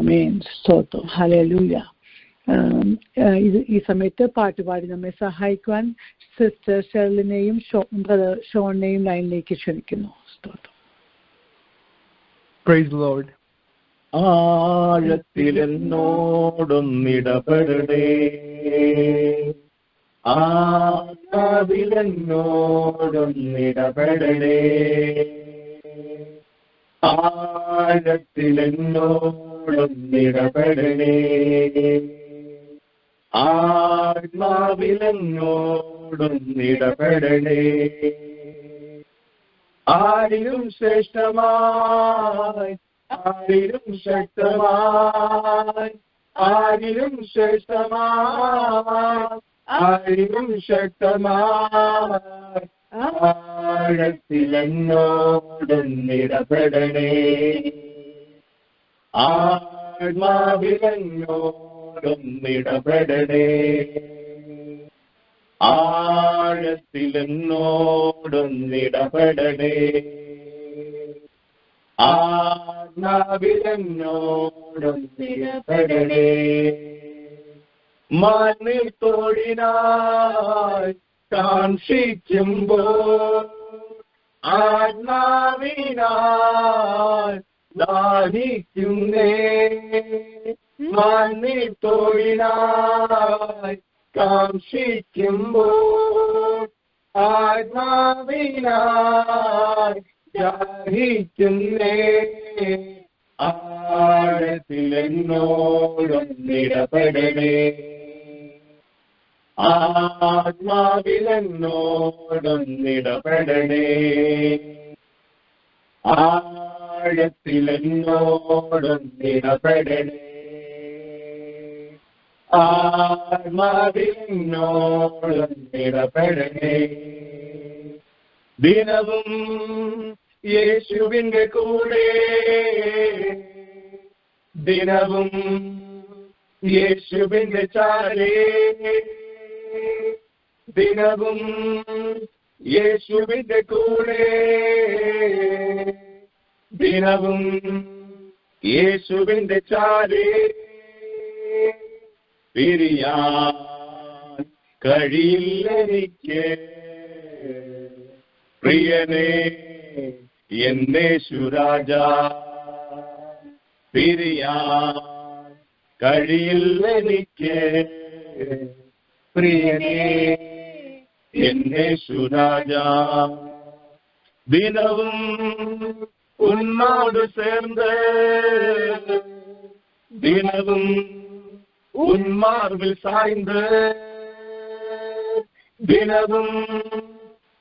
ആമേൻ. സ്തോത്രം. ഹല്ലേലൂയ. ഈ സമയത്ത് പാട്ടുപാടി നമ്മെ സഹായിക്കുവാൻ സിസ്റ്റർ ഷെർലിനെയും ബ്രദർ ഷോണിനെയും ലൈനിലേക്ക് ക്ഷണിക്കുന്നു. സ്തോത്രം. Praise the Lord. ആഴത്തിലെന്നോടൊന്നിടപെടണേ, ആത്മാവിലെന്നോടൊന്നിടപെടണേ, ആഴത്തിലെന്നോടൊന്നിടപെടണേ, ആത്മാവിലെന്നോടൊന്നിടപെടണേ. ആരിലും ശ്രേഷ്ഠമായി, ആരിലും ശക്തമായി, ആരിലും ശ്രേഷ്ഠമായി, ആരിലും ശക്തമായി, ആഴത്തിലെന്നോടൊന്നിടപെടണേ, ആത്മാവിലെന്നോടൊന്നിടപെടണേ, ആഴത്തിലെന്നോടൊന്നിടപെടണേ, ആത്മാവിലെന്നോടൊന്നിടപെടണേ. മാന്യത്തോടിനായി കാക്ഷിക്കുമ്പോൾ ആത്മാവിനായി ദാഹിക്കുന്നേ, മാന്യത്തോടിനായി കാക്ഷിക്കുമ്പോൾ ആത്മാവിനായി ദാഹിക്കുന്നേ, ആഴത്തിലെന്നോടൊന്നിടപെടണേ, ആത്മാവിലെന്നോടൊന്നിടപെടണേ, ആഴത്തിലെന്നോടൊന്നിടപെടണേ, ആത്മാവിലെന്നോടൊന്നിടപെടണേ. ദിനവും യേശുവിന്റെ കൂടെ, ദിനവും യേശുവിന്റെ ചാരേ, ദിനവും യേശുവിന്റെ കൂടെ, ദിനവും യേശുവിന്റെ ചാരേ. പിരിയാൻ കഴിയില്ലെനിക്ക് പ്രിയനേ എന്നേശുരാജാ, പിരിയാൻ കഴിയില്ലെനിക്ക് പ്രിയനേ എന്നേശുരാജാ. ദിനവും ഉന്നോട് ചേർന്ന്, ദിനവും ഉന്മാർവിൽ സാய்ந்து, ദിനവും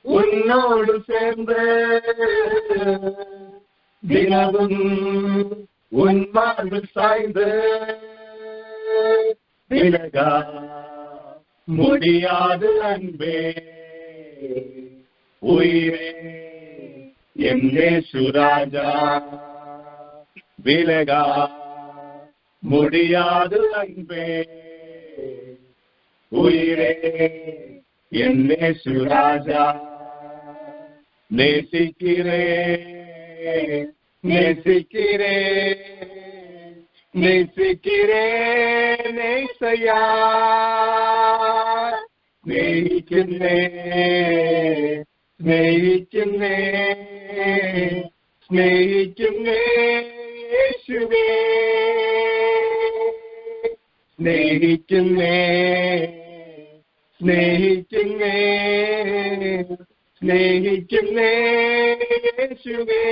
ഉന്നോട് ചേർന്ന്, ദിനവും ഉന്മാർവിൽ സാய்ந்து, விலகா முடியாது அன்பே உயிரே என் இயேசுராஜா, விலகா முடியாது அன்பே உயிரே என் இயேசுராஜா. நேசிக்கிறேன் நேசிக்கிறேன் நேசிக்கிறேன் நேசையா, സ്നേഹിക്കുന്നേൻ സ്നേഹിക്കുന്നേൻ സ്നേഹിക്കുന്നേൻ യേശുവേ, സ്നേഹിക്കുന്നേൻ സ്നേഹിക്കുന്നേൻ സ്നേഹിക്കുന്നേൻ യേശുവേ.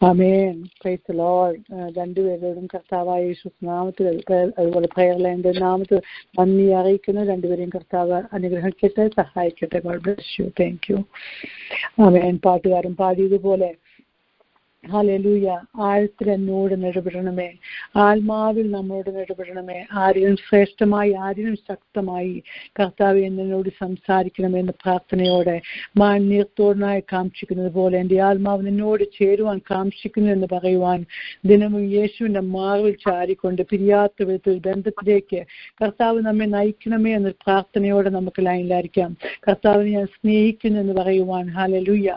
ആമേൻ. Praise the Lord. രണ്ടുപേരോടും കർത്താവായ യേശുവിന്റെ നാമത്തിൽ, അതുപോലെ പ്രയർ ലൈനിന്റെ നാമത്തിൽ നന്ദി അറിയിക്കുന്നു. രണ്ടുപേരെയും കർത്താവ് അനുഗ്രഹിക്കട്ടെ, സഹായിക്കട്ടെ. God bless you. Thank you. Amen. പാട്ടുകാരൻ പാടിയതുപോലെ ഹല്ലേലൂയ. ആഴത്തിൽ എന്നോട് ഇടപെടണമേ, ആത്മാവിൽ നമ്മോട് ഇടപെടണമേ, ആരിലും ശ്രേഷ്ഠമായി ആരിലും ശക്തമായി കർത്താവെ എന്നോട് സംസാരിക്കണമെന്ന പ്രാർത്ഥനയോടെ മാന്യത്തോടനായി കാംക്ഷിക്കുന്നത് പോലെ എൻ്റെ ആത്മാവ് നിന്നോട് ചേരുവാൻ കാംക്ഷിക്കുന്നു എന്ന് പറയുവാൻ ദിനവും യേശുവിൻ്റെ മാറിൽ ചാരിക്കൊണ്ട് പിരിയാത്ത വിധത്തിൽ ബന്ധത്തിലേക്ക് കർത്താവ് നമ്മെ നയിക്കണമേ എന്ന പ്രാർത്ഥനയോടെ നമുക്ക് ലൈനിലായിരിക്കാം. കർത്താവിനെ ഞാൻ സ്നേഹിക്കുന്നു എന്ന് പറയുവാൻ ഹല്ലേലൂയ.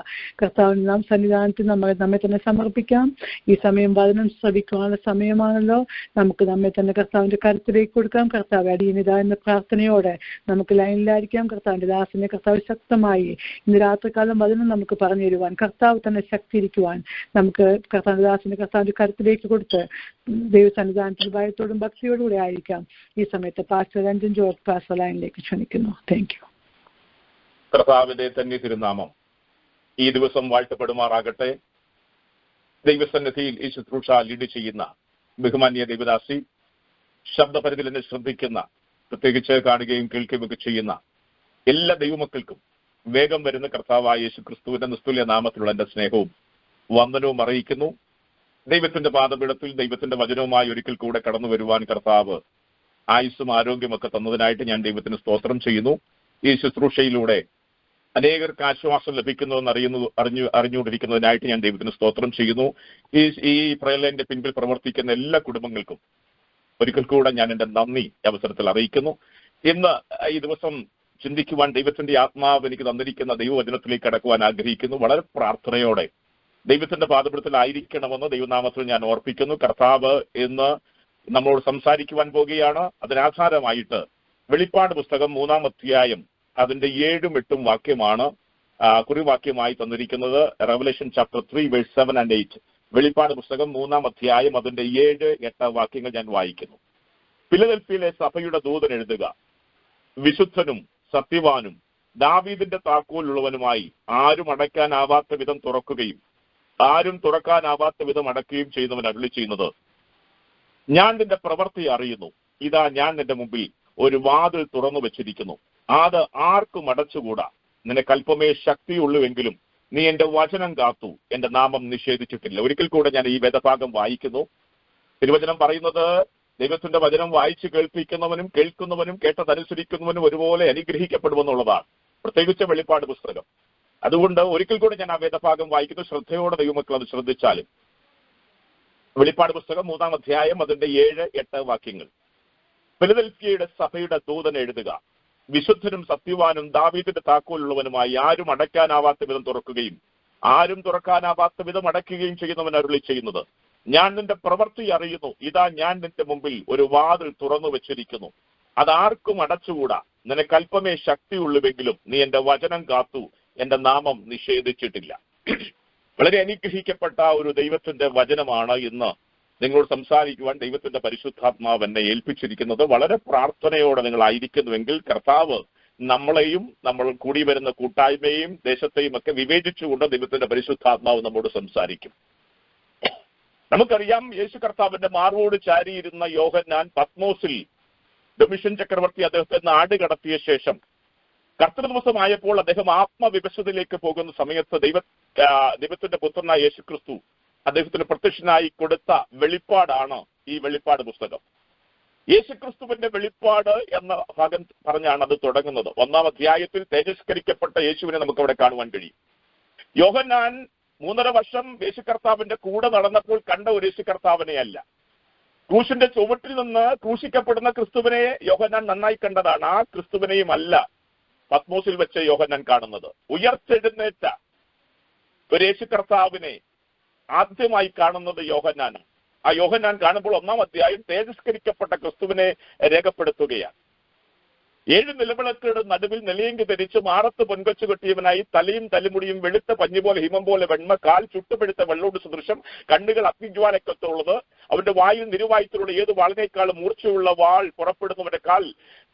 കർത്താവിന് നാം സന്നിധാനത്തിൽ നമ്മെ തന്നെ സമർപ്പിക്കാം. ഈ സമയം വചനം ശ്രവിക്കാനുള്ള സമയമാണല്ലോ. നമുക്ക് നമ്മെ തന്നെ കർത്താവിന്റെ കരുത്തിലേക്ക് കൊടുക്കാം. കർത്താവ് അടിയനിത എന്ന പ്രാർത്ഥനയോടെ നമുക്ക് ലൈനിലായിരിക്കാം. കർത്താവിന്റെ ദാസനെ കർത്താവ് ശക്തമായി ഇന്ന് രാത്രികാലം വചനം നമുക്ക് പറഞ്ഞു തരുവാൻ, കർത്താവ് തന്നെ ശക്തിയിരിക്കുവാൻ നമുക്ക് കർത്താവിന്റെ ദാസനെ കർത്താവിന്റെ കരുത്തിലേക്ക് കൊടുത്ത് ദൈവസന്നിധാനത്തിൽ ഭയത്തോടും ഭക്തിയോടും കൂടെ ആയിരിക്കാം. ഈ സമയത്ത് പാസ്റ്റർ രഞ്ജൻ ജോർജ് പാസ്റ്റർ ലൈനിലേക്ക് ക്ഷണിക്കുന്നു. Thank you. കർത്താവിന്റെ തന്നെ തിരുനാമം ഈ ദിവസം വാഴ്ത്തപ്പെടുമാറാകട്ടെ. ദൈവസന്നിധിയിൽ ഈ ശുശ്രൂഷ ലീഡ് ചെയ്യുന്ന ബഹുമാന്യ ദൈവദാസി, ശബ്ദപരിധിയിൽ എന്നെ ശ്രദ്ധിക്കുന്ന, പ്രത്യേകിച്ച് കാണുകയും കേൾക്കുകയൊക്കെ ചെയ്യുന്ന എല്ലാ ദൈവമക്കൾക്കും വേഗം വരുന്ന കർത്താവായ യേശുക്രിസ്തുവിന്റെ നിസ്തുല്യ നാമത്തിലുള്ള എന്റെ സ്നേഹവും വന്ദനവും അറിയിക്കുന്നു. ദൈവത്തിന്റെ പാദപീഠത്തിൽ ദൈവത്തിന്റെ വചനവുമായി ഒരിക്കൽ കൂടെ കടന്നു വരുവാൻ കർത്താവ് ആയുസ്സും ആരോഗ്യമൊക്കെ തന്നതിനായിട്ട് ഞാൻ ദൈവത്തിന് സ്തോത്രം ചെയ്യുന്നു. ഈ ശുശ്രൂഷയിലൂടെ അനേകർക്ക് ആശ്വാസം ലഭിക്കുന്നുവെന്ന് അറിഞ്ഞുകൊണ്ടിരിക്കുന്നതിനായിട്ട് ഞാൻ ദൈവത്തിന് സ്തോത്രം ചെയ്യുന്നു. ഈ പ്രയലന്റെ പിൻപിൽ പ്രവർത്തിക്കുന്ന എല്ലാ കുടുംബങ്ങൾക്കും ഒരിക്കൽ കൂടെ ഞാൻ എന്റെ നന്ദി അവസരത്തിൽ അറിയിക്കുന്നു. ഇന്ന് ഈ ദിവസം ചിന്തിക്കുവാൻ ദൈവത്തിന്റെ ആത്മാവ് എനിക്ക് തന്നിരിക്കുന്ന ദൈവവചനത്തിലേക്ക് കടക്കുവാൻ ആഗ്രഹിക്കുന്നു. വളരെ പ്രാർത്ഥനയോടെ ദൈവത്തിന്റെ പാദപീഠത്തിലായിരിക്കണമെന്ന് ദൈവനാമത്തിൽ ഞാൻ ഓർപ്പിക്കുന്നു. കർത്താവ് ഇന്ന് നമ്മളോട് സംസാരിക്കുവാൻ പോകുകയാണ്. അതിനാധാരമായിട്ട് വെളിപ്പാട് പുസ്തകം 3-ാം അധ്യായം അതിന്റെ 7ഉം 8ഉം വാക്യമാണ് കുറിവാക്യമായി തന്നിരിക്കുന്നത്. Revelation chapter 3 verse 7 and 8. വെളിപ്പാട് പുസ്തകം 3-ാം അധ്യായം അതിന്റെ 7, 8 വാക്യങ്ങൾ ഞാൻ വായിക്കുന്നു. ഫിലദൽഫിയയിലെ സഭയുടെ ദൂതൻ എഴുതുക, വിശുദ്ധനും സത്യവാനും ദാവീദിന്റെ താക്കോലുള്ളവനുമായി ആരും അടയ്ക്കാനാവാത്ത വിധം തുറക്കുകയും ആരും തുറക്കാനാവാത്ത വിധം അടക്കുകയും ചെയ്യുന്നവൻ അരുളി ചെയ്യുന്നത്, ഞാൻ നിന്റെ പ്രവൃത്തി അറിയുന്നു. ഇതാ ഞാൻ നിന്റെ മുമ്പിൽ ഒരു വാതിൽ തുറന്നു വെച്ചിരിക്കുന്നു, അത് ആർക്കും അടച്ചുകൂടാ. നിനക്ക് അല്പമേ ശക്തിയുള്ളൂവെങ്കിലും നീ എന്റെ വചനം കാത്തു, എന്റെ നാമം നിഷേധിച്ചിട്ടില്ല. ഒരിക്കൽ കൂടെ ഞാൻ ഈ വേദഭാഗം വായിക്കുന്നു. തിരുവചനം പറയുന്നത് ദൈവത്തിന്റെ വചനം വായിച്ചു കേൾപ്പിക്കുന്നവനും കേൾക്കുന്നവനും കേട്ടതനുസരിക്കുന്നവനും ഒരുപോലെ അനുഗ്രഹിക്കപ്പെടുമെന്നുള്ളതാണ്, പ്രത്യേകിച്ച് വെളിപ്പാട് പുസ്തകം. അതുകൊണ്ട് ഒരിക്കൽ കൂടെ ഞാൻ ആ വേദഭാഗം വായിക്കുന്നു. ശ്രദ്ധയോടെ ദൈവമക്കൾ അത് ശ്രദ്ധിച്ചാലും. വെളിപ്പാട് പുസ്തകം 3-ാം അധ്യായം അതിന്റെ 7, 8 വാക്യങ്ങൾ. ഫിലദൽഫിയയുടെ സഭയുടെ ദൂതൻ എഴുതുക, വിശുദ്ധനും സത്യവാനും ദാവീദിന്റെ താക്കോലുള്ളവനുമായി ആരും അടയ്ക്കാനാവാത്ത വിധം തുറക്കുകയും ആരും തുറക്കാനാവാത്ത വിധം അടയ്ക്കുകയും ചെയ്യുന്നവൻ അരുളി ചെയ്യുന്നത്, ഞാൻ നിന്റെ പ്രവൃത്തി അറിയുന്നു. ഇതാ ഞാൻ നിന്റെ മുമ്പിൽ ഒരു വാതിൽ തുറന്നു വെച്ചിരിക്കുന്നു, അതാർക്കും അടച്ചുകൂടാ. നിനക്ക് അല്പമേ ശക്തിയുള്ളുവെങ്കിലും നീ എന്റെ വചനം കാത്തു, എന്റെ നാമം നിഷേധിച്ചിട്ടില്ല. വളരെ അനുഗ്രഹിക്കപ്പെട്ട ഒരു ദൈവത്തിന്റെ വചനമാണ് ഇന്ന് നിങ്ങളോട് സംസാരിക്കുവാൻ ദൈവത്തിന്റെ പരിശുദ്ധാത്മാവ് എന്നെ ഏൽപ്പിച്ചിരിക്കുന്നത്. വളരെ പ്രാർത്ഥനയോടെ നിങ്ങളായിരിക്കുന്നുവെങ്കിൽ കർത്താവ് നമ്മളെയും നമ്മൾ കൂടി വരുന്ന കൂട്ടായ്മയും ദേശത്തെയും ഒക്കെ വിവേചിച്ചുകൊണ്ട് ദൈവത്തിന്റെ പരിശുദ്ധാത്മാവ് നമ്മോട് സംസാരിക്കും. നമുക്കറിയാം, യേശു കർത്താവിന്റെ മാർവോട് ചാരിയിരുന്ന യോഹന്നാൻ പത്മോസിൽ ഡൊമിഷ്യൻ ചക്രവർത്തി അദ്ദേഹത്തെ നാട് കടത്തിയ ശേഷം കർത്തൃദിവസമായപ്പോൾ അദ്ദേഹം ആത്മവിവശതയിലേക്ക് പോകുന്ന സമയത്ത് ദൈവത്തിന്റെ പുത്രനായ യേശുക്രിസ്തു അദ്ദേഹത്തിന് പ്രത്യക്ഷനായി കൊടുത്ത വെളിപ്പാടാണ് ഈ വെളിപ്പാട് പുസ്തകം. യേശുക്രിസ്തുവിന്റെ വെളിപ്പാട് എന്ന ഭാഗം പറഞ്ഞാണ് അത് തുടങ്ങുന്നത്. 1-ാം അധ്യായത്തിൽ തേജസ്കരിക്കപ്പെട്ട യേശുവിനെ നമുക്ക് അവിടെ കാണുവാൻ കഴിയും. യോഹന്നാൻ 3.5 വർഷം യേശു കർത്താവിന്റെ കൂടെ നടന്നപ്പോൾ കണ്ട ഒരു യേശു കർത്താവിനെ അല്ല, ക്രൂശിന്റെ ചുവട്ടിൽ നിന്ന് ക്രൂശിക്കപ്പെടുന്ന ക്രിസ്തുവിനെ യോഹന്നാൻ നന്നായി കണ്ടതാണ്. ആ ക്രിസ്തുവിനെയും അല്ല പത്മോസിൽ വെച്ച് യോഹന്നാൻ കാണുന്നത്. ഉയർത്തെഴുന്നേറ്റ ഒരു യേശു കർത്താവിനെ ആദ്യമായി കാണുന്നത് യോഹന്നാനാണ്. ആ യോഹന്നാൻ കാണുമ്പോൾ 1-ാം അധ്യായം തേജസ്കരിക്കപ്പെട്ട ക്രിസ്തുവിനെ രേഖപ്പെടുത്തുകയാണ്. 7 നിലവിളക്കുകളുടെ നടുവിൽ നിലയെങ്കി ധരിച്ച് മാറത്ത് പൊൻകൊച്ചു കെട്ടിയവനായി, തലയും തലമുടിയും വെളുത്ത പഞ്ഞു പോലെ ഹിമം പോലെ വെണ്മ, കാൽ ചുട്ടുപെടുത്ത വെള്ളോട് സദൃശം, കണ്ണുകൾ അഗ്നിജ്വാലക്കത്തുള്ളത്, അവന്റെ വായിൽ നിരുവായത്തിലുള്ള ഏത് വാളിനേക്കാളും മൂർച്ചയുള്ള വാൾ പുറപ്പെടുന്നവന്റെ കാൽ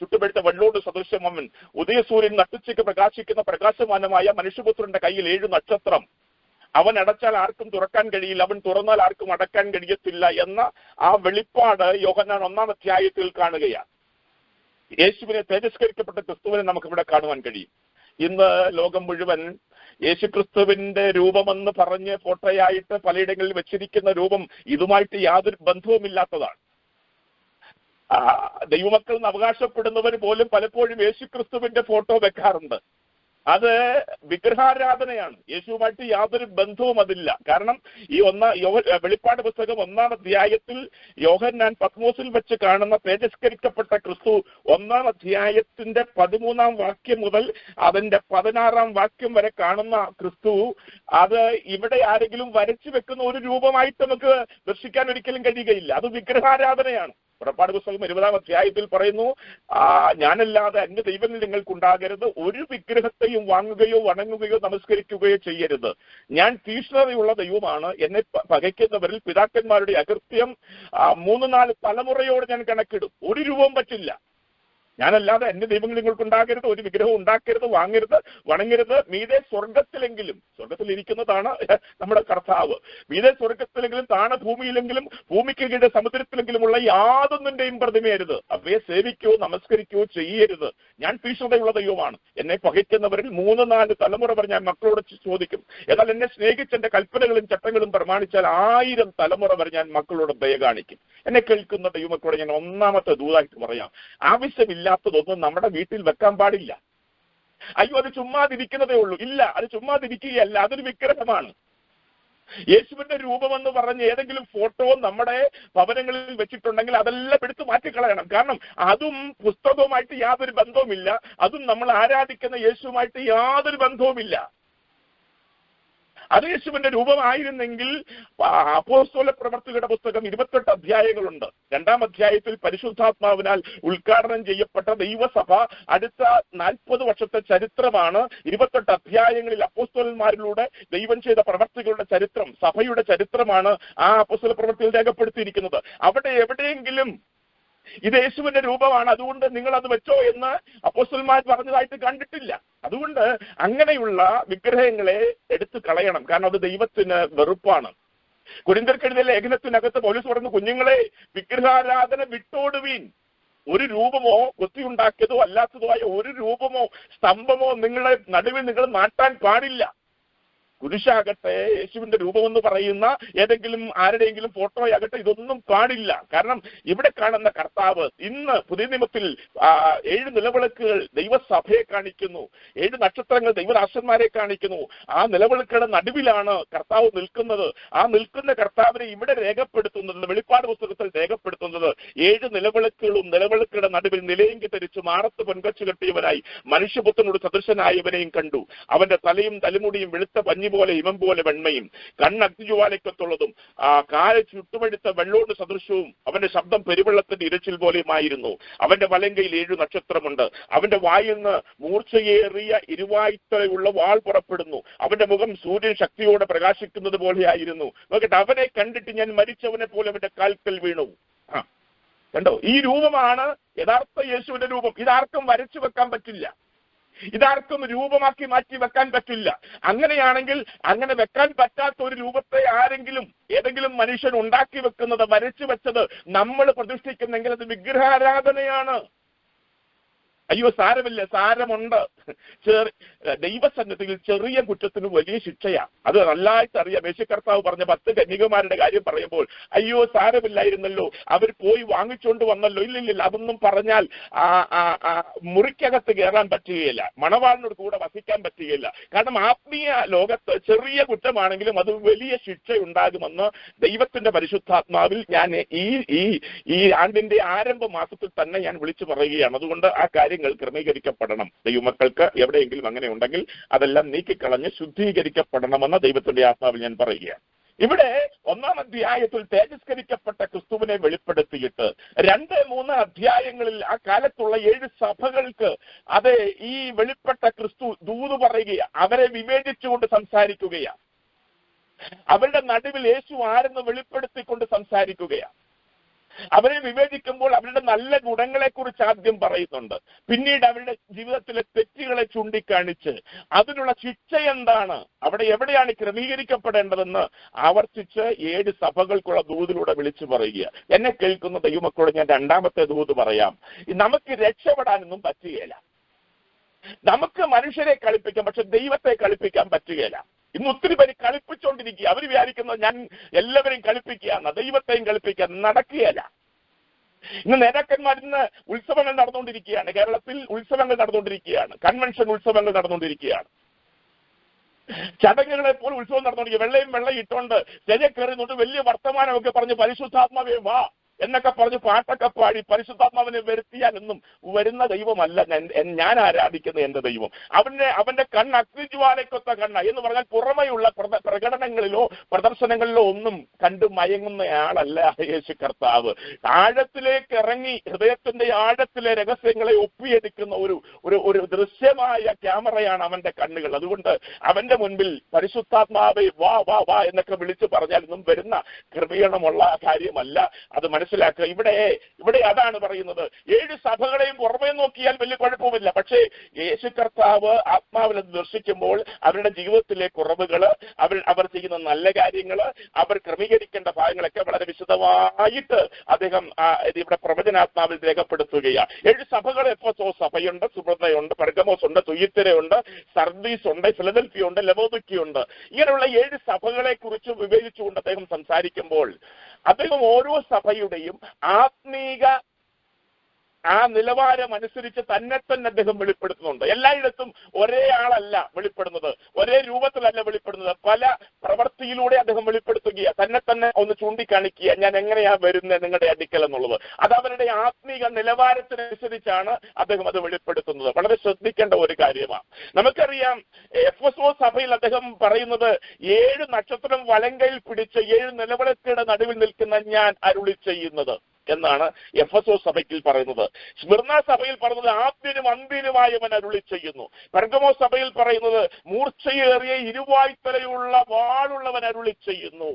ചുട്ടുപെടുത്ത വെള്ളോട് സദൃശം. അവൻ ഉദയസൂര്യൻ നട്ടുച്ചയ്ക്ക് പ്രകാശിക്കുന്ന പ്രകാശമാനമായ മനുഷ്യപുത്രന്റെ കയ്യിൽ 7 നക്ഷത്രം. അവൻ അടച്ചാൽ ആർക്കും തുറക്കാൻ കഴിയില്ല, അവൻ തുറന്നാൽ ആർക്കും അടക്കാൻ കഴിയത്തില്ല എന്ന ആ വെളിപ്പാട് യോഹന്നാൻ 1-ാം അധ്യായത്തിൽ കാണുകയാണ്. യേശുവിനെ തേജസ്കരിക്കപ്പെട്ട ക്രിസ്തുവിനെ നമുക്ക് ഇവിടെ കാണുവാൻ കഴിയും. ഇന്ന് ലോകം മുഴുവൻ യേശുക്രിസ്തുവിന്റെ രൂപമെന്ന് പറഞ്ഞ് ഫോട്ടോയായിട്ട് പലയിടങ്ങളിൽ വെച്ചിരിക്കുന്ന രൂപം ഇതുമായിട്ട് യാതൊരു ബന്ധവുമില്ലാത്തതാണ്. ദൈവമക്കൾ എന്ന് അവകാശപ്പെടുന്നവർ പോലും പലപ്പോഴും യേശുക്രിസ്തുവിന്റെ ഫോട്ടോ വെക്കാറുണ്ട്. അത് വിഗ്രഹാരാധനയാണ്. യേശുവുമായിട്ട് യാതൊരു ബന്ധവും അതില്ല. കാരണം ഈ വെളിപ്പാട് പുസ്തകം 1-ാം അധ്യായത്തിൽ യോഹന്നാൻ പത്മോസിൽ വെച്ച് കാണുന്ന തേജസ്കരിക്കപ്പെട്ട ക്രിസ്തു 1-ാം അധ്യായത്തിന്റെ 13-ാം വാക്യം മുതൽ അതിന്റെ 16-ാം വാക്യം വരെ കാണുന്ന ക്രിസ്തു അത് ഇവിടെ ആരെങ്കിലും വരച്ചു വെക്കുന്ന ഒരു രൂപമായിട്ട് നമുക്ക് ദർശിക്കാൻ ഒരിക്കലും കഴിയുകയില്ല. അത് വിഗ്രഹാരാധനയാണ്. പുറപ്പാട് പുസ്തകം 20-ാം അധ്യായത്തിൽ പറയുന്നു, ഞാനല്ലാതെ അന്യ ദൈവങ്ങൾ നിങ്ങൾക്കുണ്ടാകരുത്, ഒരു വിഗ്രഹത്തെയും വാങ്ങുകയോ വണങ്ങുകയോ നമസ്കരിക്കുകയോ ചെയ്യരുത്, ഞാൻ തീക്ഷ്ണതയുള്ള ദൈവമാണ്, എന്നെ പകയ്ക്കുന്നവരിൽ പിതാക്കന്മാരുടെ അകൃത്യം 3-4 തലമുറയോട് ഞാൻ കണക്കിടും, ഒരു രൂപവും പറ്റില്ല. ഞാനല്ലാതെ അന്യ ദൈവങ്ങൾ നിങ്ങൾക്കുണ്ടാകരുത്, ഒരു വിഗ്രഹം ഉണ്ടാക്കരുത്, വാങ്ങരുത്, വണങ്ങരുത്, മീതെ സ്വർഗത്തിലെങ്കിലും, സ്വർഗത്തിലിരിക്കുന്നതാണ് നമ്മുടെ കർത്താവ്, മീതെ സ്വർഗത്തിലെങ്കിലും താണ ഭൂമിയിലെങ്കിലും ഭൂമിക്ക് കീഴെ സമുദ്രത്തിലെങ്കിലുമുള്ള യാതൊന്നിന്റെയും പ്രതിമയരുത്, അവയെ സേവിക്കോ നമസ്കരിക്കോ ചെയ്യരുത്, ഞാൻ തീക്ഷ്ണതയുള്ള ദൈവമാണ്, എന്നെ പകയ്ക്കുന്നവരിൽ 3-4 തലമുറ വരെ ഞാൻ മക്കളോട് ചോദിക്കും, എന്നാൽ എന്നെ സ്നേഹിച്ച് എന്റെ കൽപ്പനകളും ചട്ടങ്ങളും പ്രമാണിച്ചാൽ 1000 തലമുറ വരെ ഞാൻ മക്കളോട് ദയ കാണിക്കും. എന്നെ കേൾക്കുന്ന ദൈവമക്കളോട് ഞാൻ ഒന്നാമത്തെ ദൂതായിട്ട് പറയാം, ആവശ്യമില്ലാത്തതൊന്നും നമ്മുടെ വീട്ടിൽ വെക്കാൻ പാടില്ല. അയ്യോ അത് ചുമ്മാതിരിക്കുന്നതേ ഉള്ളൂ. ഇല്ല, അത് ചുമ്മാതിരിക്കുകയല്ല, അതൊരു വിഗ്രഹമാണ്. യേശുവിന്റെ രൂപമെന്ന് പറഞ്ഞ് ഏതെങ്കിലും ഫോട്ടോ നമ്മുടെ ഭവനങ്ങളിൽ വെച്ചിട്ടുണ്ടെങ്കിൽ അതെല്ലാം എടുത്തു മാറ്റിക്കളയണം. കാരണം അതും പുസ്തകവുമായിട്ട് യാതൊരു ബന്ധവുമില്ല, അതും നമ്മൾ ആരാധിക്കുന്ന യേശുവുമായിട്ട് യാതൊരു ബന്ധവുമില്ല. അത് യേശുവിന്റെ രൂപമായിരുന്നെങ്കിൽ അപ്പോസ്തല പ്രവർത്തികളുടെ പുസ്തകം 28 അധ്യായങ്ങളുണ്ട്. 2-ാം അധ്യായത്തിൽ പരിശുദ്ധാത്മാവിനാൽ ഉദ്ഘാടനം ചെയ്യപ്പെട്ട ദൈവസഭ അടുത്ത 40 വർഷത്തെ ചരിത്രമാണ്. 28 അധ്യായങ്ങളിൽ അപ്പോസ്തലന്മാരിലൂടെ ദൈവം ചെയ്ത പ്രവർത്തികളുടെ ചരിത്രം, സഭയുടെ ചരിത്രമാണ് ആ അപ്പോസ്തല പ്രവർത്തിയിൽ രേഖപ്പെടുത്തിയിരിക്കുന്നത്. അവിടെ എവിടെയെങ്കിലും ഇത് യേശുവിന്റെ രൂപമാണ്, അതുകൊണ്ട് നിങ്ങൾ അത് വെച്ചോ എന്ന് അപ്പോസ്തലന്മാർ പറഞ്ഞതായിട്ട് കണ്ടിട്ടില്ല. അതുകൊണ്ട് അങ്ങനെയുള്ള വിഗ്രഹങ്ങളെ എടുത്തു കളയണം. കാരണം അത് ദൈവത്തിന് വെറുപ്പാണ്. കൊരിന്ത്യർക്കെഴുതിയ ലേഖനത്തിനകത്ത് പൗലോസ് പറഞ്ഞു, കുഞ്ഞുങ്ങളെ വിഗ്രഹാരാധന വിട്ടോടുവീൻ. ഒരു രൂപമോ കൊത്തിയുണ്ടാക്കിയതോ അല്ലാത്തതോ ആയ ഒരു രൂപമോ സ്തംഭമോ നിങ്ങളെ നടുവിൽ നിങ്ങൾ നാട്ടാൻ പാടില്ല. കുരിശാകട്ടെ, യേശുവിന്റെ രൂപമെന്ന് പറയുന്ന ഏതെങ്കിലും ആരുടെയെങ്കിലും ഫോട്ടോയാകട്ടെ, ഇതൊന്നും പാടില്ല. കാരണം ഇവിടെ കാണുന്ന കർത്താവ് ഇന്ന് പുതിയ നിയമത്തിൽ 7 നിലവിളക്കുകൾ ദൈവസഭയെ കാണിക്കുന്നു, 7 നക്ഷത്രങ്ങൾ ദൈവദാസന്മാരെ കാണിക്കുന്നു. ആ നിലവിളക്കുകളുടെ നടുവിലാണ് കർത്താവ് നിൽക്കുന്നത്. ആ നിൽക്കുന്ന കർത്താവിനെ ഇവിടെ രേഖപ്പെടുത്തുന്നത്, വെളിപ്പാട് പുസ്തകത്തിൽ രേഖപ്പെടുത്തുന്നത് 7 നിലവിളക്കുകളും നിലവിളക്കുകളുടെ നടുവിൽ നിലയെങ്കി ധരിച്ച് മാറത്ത് പൊൻകച്ചു കെട്ടിയവനായി മനുഷ്യപുത്രനോട് സദൃശനായവനെയും കണ്ടു. അവന്റെ തലയും തലമുടിയും വെളുത്ത പഞ്ഞി പോലെ ഇമം പോലെ വെണ്മയും കണ്ണഗ്നിജ്വാലയ്ക്കൊത്തുള്ളതും കാല് ചുട്ടുമെടുത്ത വെള്ളോട് സദൃശവും അവന്റെ ശബ്ദം പെരുവെള്ളത്തിന്റെ ഇരച്ചിൽ പോലെയുമായിരുന്നു. അവന്റെ വലങ്കയിൽ 7 നക്ഷത്രമുണ്ട്. അവന്റെ വായിൽ നിന്ന് മൂർച്ചയേറിയ ഇരുവായ്ത്തലയുള്ള വാൾ പുറപ്പെടുന്നു. അവന്റെ മുഖം സൂര്യൻ ശക്തിയോടെ പ്രകാശിക്കുന്നത് പോലെയായിരുന്നു. നോക്കട്ടെ, അവനെ കണ്ടിട്ട് ഞാൻ മരിച്ചവനെ പോലെ അവന്റെ കാൽക്കൽ വീണു. കണ്ടോ, ഈ രൂപമാണ് യഥാർത്ഥ യേശുവിന്റെ രൂപം. ഇതാർക്കും വരച്ചു വെക്കാൻ പറ്റില്ല, ഇതാർക്കും രൂപമാക്കി മാറ്റി വെക്കാൻ പറ്റില്ല. അങ്ങനെയാണെങ്കിൽ അങ്ങനെ വെക്കാൻ പറ്റാത്ത ഒരു രൂപത്തെ ആരെങ്കിലും ഏതെങ്കിലും മനുഷ്യൻ ഉണ്ടാക്കി വെക്കുന്നത്, വരച്ചു വെച്ചത് നമ്മൾ പ്രതിഷ്ഠിക്കുന്നെങ്കിൽ അത് വിഗ്രഹാരാധനയാണ്. അയ്യോ സാരമില്ല, സാരമുണ്ട്. ദൈവസന്നിധിയിൽ ചെറിയ കുറ്റത്തിന് വലിയ ശിക്ഷയാണ്. അത് നല്ലതായിട്ട് അറിയാം. യേശുക്കർത്താവ് പറഞ്ഞ 10 കന്യകമാരുടെ കാര്യം പറയുമ്പോൾ അയ്യോ സാരമില്ലായിരുന്നല്ലോ, അവർ പോയി വാങ്ങിച്ചുകൊണ്ട് വന്നല്ലോ. ഇല്ലില്ല, അതൊന്നും പറഞ്ഞാൽ മുറിക്കകത്ത് കയറാൻ പറ്റുകയില്ല, മണവാളിനോട് കൂടെ വസിക്കാൻ പറ്റുകയില്ല. കാരണം ആത്മീയ ലോകത്ത് ചെറിയ കുറ്റമാണെങ്കിലും അത് വലിയ ശിക്ഷ ഉണ്ടാകുമെന്ന് ദൈവത്തിന്റെ പരിശുദ്ധാത്മാവിൽ ഞാൻ ഈ ആണ്ടിന്റെ ആരംഭ മാസത്തിൽ തന്നെ ഞാൻ വിളിച്ചു പറയുകയാണ്. അതുകൊണ്ട് ആ കാര്യങ്ങൾ ക്രമീകരിക്കപ്പെടണം. ദൈവമക്കൾക്ക് എവിടെയെങ്കിലും അങ്ങനെ ഉണ്ടെങ്കിൽ അതെല്ലാം നീക്കിക്കളഞ്ഞ് ശുദ്ധീകരിക്കപ്പെടണമെന്ന് ദൈവത്തിന്റെ ആത്മാവിൽ ഞാൻ പറയുകയാണ്. ഇവിടെ 1-ാം അധ്യായത്തിൽ തേജസ്കരിക്കപ്പെട്ട ക്രിസ്തുവിനെ വെളിപ്പെടുത്തിയിട്ട് 2-3 അധ്യായങ്ങളിൽ ആ കാലത്തുള്ള 7 സഭകൾക്ക് അത് ഈ വെളിപ്പെട്ട ക്രിസ്തു ദൂത് പറയുകയാണ്. അവരെ വിവേചിച്ചുകൊണ്ട് സംസാരിക്കുകയാണ്. അവരുടെ നടുവിൽ യേശു ആരെന്ന് വെളിപ്പെടുത്തിക്കൊണ്ട് സംസാരിക്കുകയാണ്. അവരെ വിവേചിക്കുമ്പോൾ അവരുടെ നല്ല ഗുണങ്ങളെ കുറിച്ച് ആദ്യം പറയുന്നുണ്ട്, പിന്നീട് അവരുടെ ജീവിതത്തിലെ തെറ്റുകളെ ചൂണ്ടിക്കാണിച്ച് അതിനുള്ള ശിക്ഷ എന്താണ്, അവിടെ എവിടെയാണ് ക്രമീകരിക്കപ്പെടേണ്ടതെന്ന് ആവർത്തിച്ച് 7 സഭകൾക്കുള്ള ദൂതിലൂടെ വിളിച്ചു പറയുക. എന്നെ കേൾക്കുന്ന ദൈവമക്കളോട് ഞാൻ 2ാമത്തെ ദൂത് പറയാം. നമുക്ക് രക്ഷപ്പെടാനൊന്നും പറ്റുകയില്ല. നമുക്ക് മനുഷ്യരെ കളിപ്പിക്കാം, പക്ഷെ ദൈവത്തെ കളിപ്പിക്കാൻ പറ്റുകയില്ല. ഇന്ന് ഒത്തിരി പേര് കളിപ്പിച്ചുകൊണ്ടിരിക്കുക. അവർ വിചാരിക്കുന്നത് ഞാൻ എല്ലാവരെയും കളിപ്പിക്കുകയാണ്, ദൈവത്തെയും കളിപ്പിക്കാൻ നടക്കുകയല്ല. ഇന്ന് നേതാക്കന്മാർ ഇന്ന് ഉത്സവങ്ങൾ നടന്നുകൊണ്ടിരിക്കുകയാണ്. കേരളത്തിൽ ഉത്സവങ്ങൾ നടന്നുകൊണ്ടിരിക്കുകയാണ്, കൺവെൻഷൻ ഉത്സവങ്ങൾ നടന്നുകൊണ്ടിരിക്കുകയാണ്. ചടങ്ങുകളെ പോലെ ഉത്സവം നടന്നുകൊണ്ടിരിക്കുക. വെള്ളയും ഇട്ടുകൊണ്ട് സ്റ്റേജിൽ കയറുന്നുണ്ട്, വലിയ വർത്തമാനമൊക്കെ പറഞ്ഞ് പരിശുദ്ധാത്മാവേ വാ എന്നൊക്കെ പറഞ്ഞ് പാട്ടൊക്കെ പാടി പരിശുദ്ധാത്മാവിനെ വരുത്തിയാലൊന്നും വരുന്ന ദൈവമല്ല ഞാൻ ആരാധിക്കുന്ന എന്റെ ദൈവം. അവന്റെ കണ്ണ് അഗ്നിജ്വാലയ്ക്കൊത്ത കണ്ണ എന്ന് പറഞ്ഞാൽ പുറമെയുള്ള പ്രകടനങ്ങളിലോ പ്രദർശനങ്ങളിലോ ഒന്നും കണ്ടു മയങ്ങുന്നയാളല്ല യേശു കർത്താവ്. ആഴത്തിലേക്ക് ഇറങ്ങി ഹൃദയത്തിന്റെ ആഴത്തിലെ രഹസ്യങ്ങളെ ഒപ്പിയെടുക്കുന്ന ഒരു ദൃശ്യമായ ക്യാമറയാണ് അവന്റെ കണ്ണുകൾ. അതുകൊണ്ട് അവന്റെ മുൻപിൽ പരിശുദ്ധാത്മാവെ വാ വാ വാ എന്നൊക്കെ വിളിച്ചു പറഞ്ഞാലൊന്നും വരുന്ന കൃപീണമുള്ള കാര്യമല്ല. അത് മനസ്സിലാക്കുക. ഇവിടെ അതാണ് പറയുന്നത്. 7 സഭകളെയും പുറമേ നോക്കിയാൽ വലിയ കുഴപ്പമില്ല. പക്ഷേ യേശു കർത്താവ് ആത്മാവിൽ ദർശിക്കുമ്പോൾ അവരുടെ ജീവിതത്തിലെ കുറവുകള്, അവർ ചെയ്യുന്ന നല്ല കാര്യങ്ങള്, അവർ ക്രമീകരിക്കേണ്ട ഭാഗങ്ങളൊക്കെ വളരെ വിശദമായിട്ട് അദ്ദേഹം ഇവിടെ പ്രവചനാത്മാവിൽ രേഖപ്പെടുത്തുകയാണ്. 7 സഭകൾ, എഫെസോസ് സഭയുണ്ട്, സുബ്രതയുണ്ട്, പെർഗമോസ് ഉണ്ട്, തുയത്തിരയുണ്ട്, സർദീസ് ഉണ്ട്, ഫിലദൽഫിയ ഉണ്ട്, ലവോദിക്യ ഉണ്ട്. ഇങ്ങനെയുള്ള 7 സഭകളെ കുറിച്ച് വിവരിച്ചുകൊണ്ട് അദ്ദേഹം സംസാരിക്കുമ്പോൾ അദ്ദേഹം ഓരോ സഭയുടെയും ആത്മീക നിലവാരം അനുസരിച്ച് തന്നെ അദ്ദേഹം വെളിപ്പെടുത്തുന്നുണ്ട്. എല്ലായിടത്തും ഒരേ ആളല്ല വെളിപ്പെടുന്നത്, ഒരേ രൂപത്തിലല്ല വെളിപ്പെടുന്നത്. പല പ്രവൃത്തിയിലൂടെ അദ്ദേഹം വെളിപ്പെടുത്തുക, തന്നെ ഒന്ന് ചൂണ്ടിക്കാണിക്കുക, ഞാൻ എങ്ങനെയാ വരുന്നത് നിങ്ങളുടെ അടുക്കൽ എന്നുള്ളത്. അത് അവരുടെ ആത്മീക നിലവാരത്തിനനുസരിച്ചാണ് അദ്ദേഹം അത് വെളിപ്പെടുത്തുന്നത്. വളരെ ശ്രദ്ധിക്കേണ്ട ഒരു കാര്യമാണ്. നമുക്കറിയാം എഫെസോസ് സഭയിൽ അദ്ദേഹം പറയുന്നത് 7 നക്ഷത്രം വലങ്കയിൽ പിടിച്ച് 7 നിലവിളക്കുകളുടെ നടുവിൽ നിൽക്കുന്ന ഞാൻ അരുളി ചെയ്യുന്നത് എന്നാണ് എഫെസോസ് സഭയ്ക്ക് പറയുന്നത്. സ്മിർന സഭയിൽ പറയുന്നത് ആദ്യനും അന്ത്യനുമായവൻ അരുളി ചെയ്യുന്നു. പെർഗമോസ് സഭയിൽ പറയുന്നത് മൂർച്ചയേറിയ ഇരുവായ്ത്തലയുള്ള വാളുള്ളവൻ അരുളി ചെയ്യുന്നു.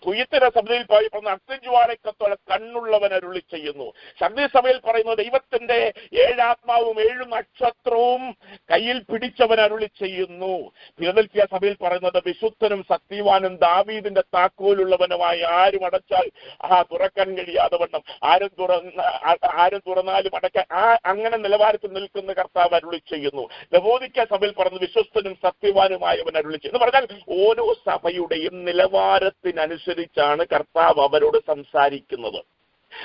തുയത്തിര സഭയിൽ പറയുന്ന അഗ്നിജ്വാലയ്ക്കൊത്ത കണ്ണുള്ളവൻ അരുളി ചെയ്യുന്നു. സർദീസ് സഭയിൽ പറയുന്നത് ദൈവത്തിന്റെ 7 ആത്മാവും 7 നക്ഷത്രവും കയ്യിൽ പിടിച്ചവൻ അരുളി ചെയ്യുന്നു. ഫിലദൽഫിയ സഭയിൽ പറയുന്നത് വിശുദ്ധനും സത്യവാനും ദാവീദിന്റെ താക്കോലുള്ളവനുമായ ആരും അടച്ചാൽ തുറക്കാൻ കഴിയാത്തവൻ, ആരും തുറന്നാലും അടയ്ക്കാൻ അങ്ങനെ നിലവാരത്തിൽ നിൽക്കുന്ന കർത്താവ് അരുളി ചെയ്യുന്നു. ലവോദിക്യ സഭയിൽ പറഞ്ഞു വിശ്വസ്തനും സത്യവാനുമായവൻ അരുളി ചെയ്യുന്നു. എന്ന് പറഞ്ഞാൽ ഓരോ സഭയുടെയും നിലവാരത്തിനനുസരിച്ചാണ് കർത്താവ് അവരോട് സംസാരിക്കുന്നത്.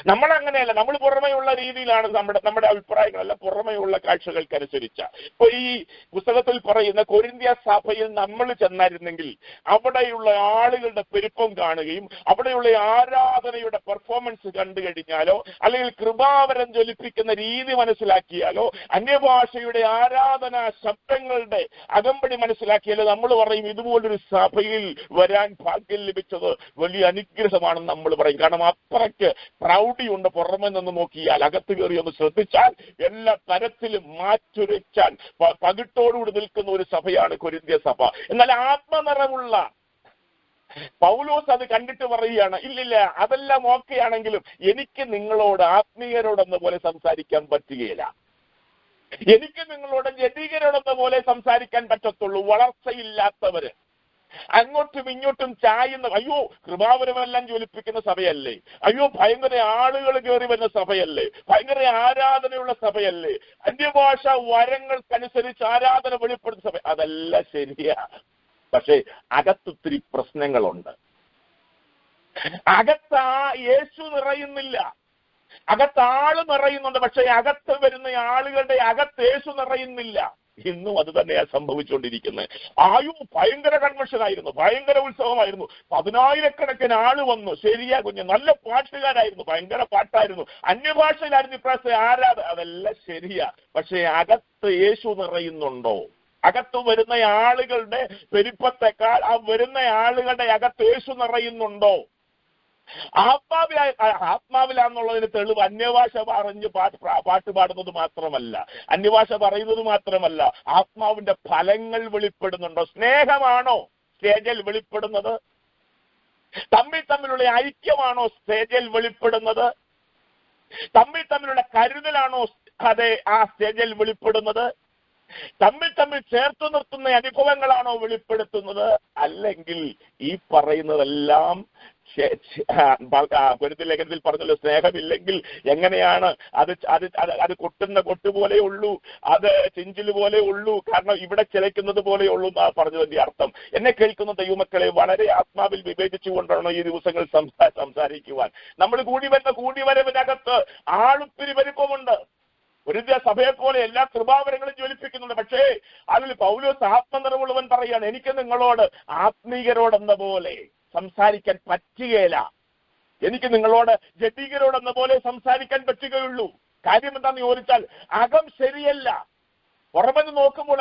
നമ്മളങ്ങനെയല്ല, നമ്മൾ പുറമെയുള്ള രീതിയിലാണ് നമ്മുടെ അഭിപ്രായങ്ങളല്ല, പുറമെയുള്ള കാഴ്ചകൾക്കനുസരിച്ച. ഇപ്പൊ ഈ പുസ്തകത്തിൽ പറയുന്ന കൊരിന്ത്യ സഭയിൽ നമ്മൾ ചെന്നായിരുന്നെങ്കിൽ അവിടെയുള്ള ആളുകളുടെ പെരുപ്പം കാണുകയും അവിടെയുള്ള ആരാധനയുടെ പെർഫോമൻസ് കണ്ടു കഴിഞ്ഞാലോ, അല്ലെങ്കിൽ കൃപാവരം ജ്വലിപ്പിക്കുന്ന രീതി മനസ്സിലാക്കിയാലോ, അന്യഭാഷയുടെ ആരാധനാ ശബ്ദങ്ങളുടെ അകമ്പടി മനസ്സിലാക്കിയാലോ നമ്മൾ പറയും ഇതുപോലൊരു സഭയിൽ വരാൻ ഭാഗ്യം ലഭിച്ചത് വലിയ അനുഗ്രഹമാണെന്ന് നമ്മൾ പറയും. കാരണം അത്രയ്ക്ക് പ്രൗഢിയുണ്ട്. പുറമെ നിന്ന് നോക്കിയാൽ, അകത്ത് കയറി ഒന്ന് ശ്രദ്ധിച്ചാൽ എല്ലാ തരത്തിലും മാറ്റുരച്ചാൽ പകിട്ടോടുകൂടി നിൽക്കുന്ന ഒരു സഭയാണ് കൊരിന്ത്യ സഭ. എന്നാൽ ആത്മനിറമുള്ള പൗലോസ് അത് കണ്ടിട്ട് പറയുകയാണ്, ഇല്ലില്ല അതെല്ലാം ഓക്കെ ആണെങ്കിലും എനിക്ക് നിങ്ങളോട് ആത്മീയരോടെന്ന പോലെ സംസാരിക്കാൻ പറ്റുകയില്ല. എനിക്ക് നിങ്ങളോട് ജഡികരോടെന്ന പോലെ സംസാരിക്കാൻ പറ്റത്തുള്ളൂ. വളർച്ചയില്ലാത്തവര്, അങ്ങോട്ടും ഇങ്ങോട്ടും ചായുന്ന, അയ്യോ കൃപാവരമെല്ലാം ജ്വലിപ്പിക്കുന്ന സഭയല്ലേ, അയ്യോ ഭയങ്കര ആളുകൾ കയറി വരുന്ന സഭയല്ലേ, ഭയങ്കര ആരാധനയുള്ള സഭയല്ലേ, അന്യഭാഷ വരങ്ങൾക്കനുസരിച്ച് ആരാധന വെളിപ്പെടുത്തുന്ന സഭ, അതെല്ലാം ശരിയാണ്. പക്ഷെ അകത്തൊത്തിരി പ്രശ്നങ്ങളുണ്ട്. അകത്ത് യേശു നിറയുന്നില്ല, അകത്താള് നിറയുന്നുണ്ട്, പക്ഷെ അകത്ത് വരുന്ന ആളുകളുടെ അകത്ത് യേശു നിറയുന്നില്ല. ഇന്നും അത് തന്നെയാണ് സംഭവിച്ചുകൊണ്ടിരിക്കുന്നത്. ഭയങ്കര കൺവെൻഷനായിരുന്നു, ഭയങ്കര ഉത്സവമായിരുന്നു, 10,000-കണക്കിന് ആള് വന്നു, ശരിയാ കുഞ്ഞ്, നല്ല പാട്ടുകാരായിരുന്നു, ഭയങ്കര പാട്ടായിരുന്നു, അന്യഭാഷയിലായിരുന്നു ഇപ്രാവശ്യം ആരാധന, അതെല്ലാം ശരിയാ. പക്ഷെ അകത്ത് യേശു നിറയുന്നുണ്ടോ? അകത്ത് വരുന്ന ആളുകളുടെ പെരുപ്പത്തെക്കാൾ ആ വരുന്ന ആളുകളുടെ അകത്ത് യേശു നിറയുന്നുണ്ടോ? ആത്മാവിലാന്നുള്ളതിന് തെളിവ് അന്യഭാഷ പറഞ്ഞ് പാട്ട് പാടുന്നത് മാത്രമല്ല, അന്യഭാഷ പറയുന്നത് മാത്രമല്ല, ആത്മാവിന്റെ ഫലങ്ങൾ വെളിപ്പെടുന്നുണ്ടോ? സ്നേഹമാണോ സ്റ്റേജിൽ വെളിപ്പെടുന്നത്? തമ്മിലുള്ള ഐക്യമാണോ സ്റ്റേജിൽ വെളിപ്പെടുന്നത്? തമ്മിലുള്ള കരുതലാണോ അതെ ആ സ്റ്റേജിൽ വെളിപ്പെടുന്നത്? തമ്മിൽ ചേർത്ത് നിർത്തുന്ന അനുഭവങ്ങളാണോ വെളിപ്പെടുത്തുന്നത്? അല്ലെങ്കിൽ ഈ പറയുന്നതെല്ലാം പൊരുത്തി ലേഖനത്തിൽ പറഞ്ഞല്ലോ, സ്നേഹമില്ലെങ്കിൽ എങ്ങനെയാണ് അത് കൊട്ടുന്ന കൊട്ടുപോലെ ഉള്ളൂ, അത് ചിഞ്ചില് പോലെ ഉള്ളൂ, കാരണം ഇവിടെ ചിലയ്ക്കുന്നത് പോലെ ഉള്ളൂ എന്നാ പറഞ്ഞതിന്റെ അർത്ഥം. എന്നെ കേൾക്കുന്ന ദൈവമക്കളെ, വളരെ ആത്മാവിൽ വിവേചിച്ചുകൊണ്ടാണ് ഈ ദിവസങ്ങൾ സംസാരിക്കുവാൻ. നമ്മൾ കൂടിവരവിനകത്ത് ആളുപ്പിരി വലിപ്പമുണ്ട്. ഒരു സഭയെ പോലെ എല്ലാ കൃപാവരങ്ങളും ജ്വലിപ്പിക്കുന്നുണ്ട്. പക്ഷേ അതിൽ പൗലോസ് ആത്മനിറവുള്ളവൻ പറയാണ്, എനിക്ക് നിങ്ങളോട് ആത്മീയരോടെന്ന പോലെ സംസാരിക്കാൻ പറ്റുകയില്ല, എനിക്ക് നിങ്ങളോട് ജഡീകരോടെന്ന പോലെ സംസാരിക്കാൻ പറ്റുകയുള്ളൂ. കാര്യം എന്താണെന്ന് ചോദിച്ചാൽ, അകം ശരിയല്ല. പുറമെന്ന് നോക്കുമ്പോൾ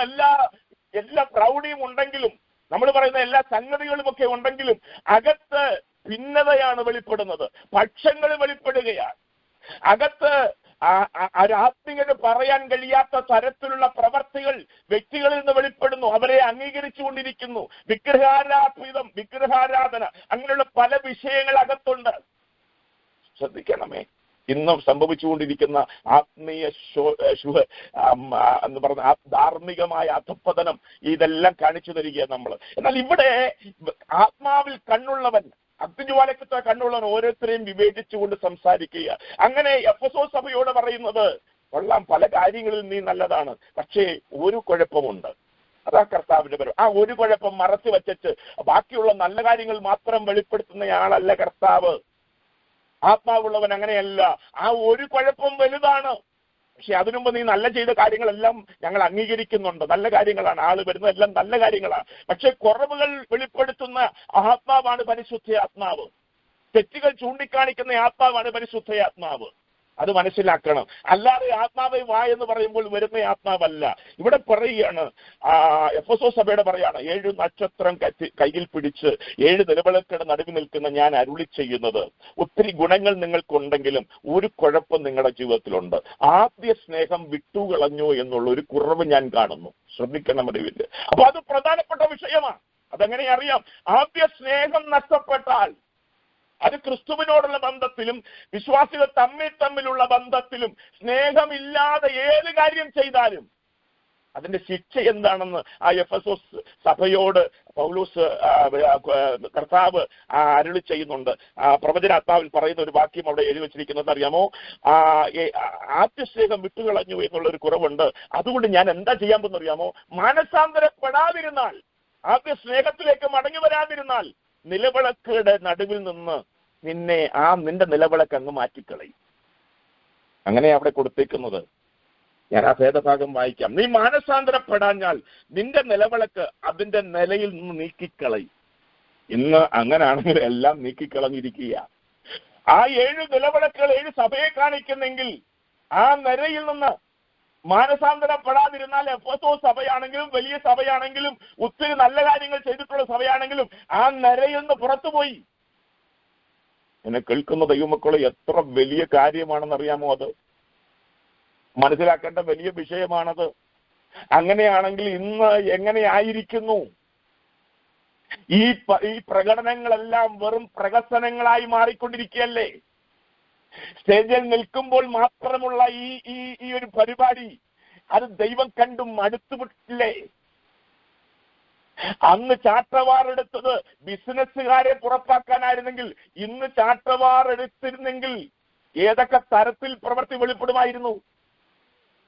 എല്ലാ പ്രൗഢിയും ഉണ്ടെങ്കിലും, നമ്മൾ പറയുന്ന എല്ലാ സംഗതികളും ഒക്കെ ഉണ്ടെങ്കിലും, അകത്ത് ഭിന്നതയാണ് വെളിപ്പെടുന്നത്, പക്ഷങ്ങൾ വെളിപ്പെടുകയാണ്. അകത്ത് ആത്മീയന് പറയാൻ കഴിയാത്ത തരത്തിലുള്ള പ്രവർത്തികൾ വ്യക്തികളിൽ നിന്ന് വെളിപ്പെടുന്നു. അവരെ അംഗീകരിച്ചുകൊണ്ടിരിക്കുന്നു. വിഗ്രഹാരാധന, അങ്ങനെയുള്ള പല വിഷയങ്ങൾ അകത്തുണ്ട്. ശ്രദ്ധിക്കണമേ, ഇന്നും സംഭവിച്ചുകൊണ്ടിരിക്കുന്ന ആത്മീയ എന്ന് പറഞ്ഞ ധാർമ്മികമായ അധപ്പതനം ഇതെല്ലാം കാണിച്ചു തരിക നമ്മൾ. എന്നാൽ ഇവിടെ ആത്മാവിൽ കണ്ണുള്ളവൻ, അഗ്നിജ്വാലക്കത്തെ കണ്ണുള്ളവൻ ഓരോരുത്തരെയും വിവേചിച്ചുകൊണ്ട് സംസാരിക്കുക. അങ്ങനെ എഫെസോസ് സഭയോട് പറയുന്നത്, കൊള്ളാം, പല കാര്യങ്ങളിൽ നീ നല്ലതാണ്, പക്ഷേ ഒരു കുഴപ്പമുണ്ട്. അതാ കർത്താവിന്റെ പരം. ആ ഒരു കുഴപ്പം മറച്ചു വച്ചിട്ട് ബാക്കിയുള്ള നല്ല കാര്യങ്ങൾ മാത്രം വെളിപ്പെടുത്തുന്നയാളല്ല കർത്താവ്. ആത്മാവുള്ളവൻ അങ്ങനെയല്ല. ആ ഒരു കുഴപ്പം വലുതാണ്, പക്ഷെ അതിനുമുമ്പ് നീ നല്ല ചെയ്ത കാര്യങ്ങളെല്ലാം ഞങ്ങൾ അംഗീകരിക്കുന്നുണ്ട്, നല്ല കാര്യങ്ങളാണ്, ആള് വരുന്നതെല്ലാം നല്ല കാര്യങ്ങളാണ്. പക്ഷെ കുറവുകൾ വെളിപ്പെടുത്തുന്ന ആത്മാവാണ് പരിശുദ്ധ ആത്മാവ്. തെറ്റുകൾ ചൂണ്ടിക്കാണിക്കുന്ന ആത്മാവാണ് പരിശുദ്ധ ആത്മാവ്. അത് മനസ്സിലാക്കണം. അല്ലാതെ ആത്മാവെ വാ എന്ന് പറയുമ്പോൾ വരുന്ന ആത്മാവല്ല. ഇവിടെ പറയുകയാണ്, എഫെസോസ് സഭയുടെ പറയാണ്, 7 നക്ഷത്രം കയ്യിൽ പിടിച്ച് 7 നിലവിളക്കുകളുടെ നടുവിൽ നിൽക്കുന്ന ഞാൻ അരുളി ചെയ്യുന്നത്, ഒത്തിരി ഗുണങ്ങൾ നിങ്ങൾക്കുണ്ടെങ്കിലും ഒരു കുഴപ്പം നിങ്ങളുടെ ജീവിതത്തിലുണ്ട്. ആദ്യ സ്നേഹം വിട്ടുകളഞ്ഞു എന്നുള്ള ഒരു കുറവ് ഞാൻ കാണുന്നു. ശ്രദ്ധിക്കണം അറിവില്ല. അപ്പൊ അത് പ്രധാനപ്പെട്ട വിഷയമാണ്. അതെങ്ങനെ അറിയാം? ആദ്യ സ്നേഹം നഷ്ടപ്പെട്ടാൽ അത് ക്രിസ്തുവിനോടുള്ള ബന്ധത്തിലും വിശ്വാസികൾ തമ്മിലുള്ള ബന്ധത്തിലും സ്നേഹമില്ലാതെ ഏത് കാര്യം ചെയ്താലും അതിന്റെ ശിക്ഷ എന്താണെന്ന് ആ എഫെസോസ് സഭയോട് പൗലോസ് കർത്താവ് അരുളി ചെയ്യുന്നുണ്ട്. പ്രവചനാത്മാവിൽ പറയുന്ന ഒരു വാക്യം അവിടെ എഴുതി വെച്ചിരിക്കുന്നത് അറിയാമോ? ആദ്യ സ്നേഹം വിട്ടുകളഞ്ഞു എന്നുള്ളൊരു കുറവുണ്ട്. അതുകൊണ്ട് ഞാൻ എന്താ ചെയ്യാൻ പോകുന്ന അറിയാമോ? മാനസാന്തരപ്പെടാതിരുന്നാൽ, ആദ്യ സ്നേഹത്തിലേക്ക് മടങ്ങി വരാതിരുന്നാൽ, നിലവിളക്കുകളുടെ നടുവിൽ നിന്ന് നിന്റെ നിലവിളക്ക് അങ്ങ് മാറ്റിക്കളയും. അങ്ങനെ അവിടെ കൊടുത്തേക്കുന്നത്. ഞാൻ ആ ഭേദഭാഗം വായിക്കാം. നീ മാനസാന്തരപ്പെടാഞ്ഞാൽ നിന്റെ നിലവിളക്ക് അതിന്റെ നിലയിൽ നിന്ന് നീക്കിക്കളയും. ഇന്ന് അങ്ങനാണെങ്കിൽ എല്ലാം നീക്കിക്കളഞ്ഞിരിക്കുക. ആ 7 നിലവിളക്കുകൾ 7 സഭയെ കാണിക്കുന്നെങ്കിൽ ആ നിരയിൽ നിന്ന് മാനസാന്തരപ്പെടാതിരുന്നാൽ, എഫെസോസ് സഭയാണെങ്കിലും വലിയ സഭയാണെങ്കിലും ഒത്തിരി നല്ല കാര്യങ്ങൾ ചെയ്തിട്ടുള്ള സഭയാണെങ്കിലും ആ നിരയിൽ നിന്ന് പുറത്തുപോയി. എന്നെ കേൾക്കുന്ന ദൈവമക്കളെ, എത്ര വലിയ കാര്യമാണെന്നറിയാമോ? അത് മനസ്സിലാക്കേണ്ട വലിയ വിഷയമാണത്. അങ്ങനെയാണെങ്കിൽ ഇന്ന് എങ്ങനെയായിരിക്കുന്നു? ഈ പ്രകടനങ്ങളെല്ലാം വെറും പ്രകസനങ്ങളായി മാറിക്കൊണ്ടിരിക്കുകയല്ലേ? സ്റ്റേജിൽ നിൽക്കുമ്പോൾ മാത്രമുള്ള ഈ ഒരു പരിപാടി അത് ദൈവം കണ്ടും അടുത്തുവിട്ടില്ലേ? അന്ന് ചാട്ടവാർ എടുത്തത് ബിസിനസ്സുകാരെ പുറത്താക്കാനായിരുന്നെങ്കിൽ ഇന്ന് ചാട്ടവാർ എടുത്തിരുന്നെങ്കിൽ ഏതൊക്കെ തരത്തിൽ പ്രവൃത്തി വെളിപ്പെടുമായിരുന്നു?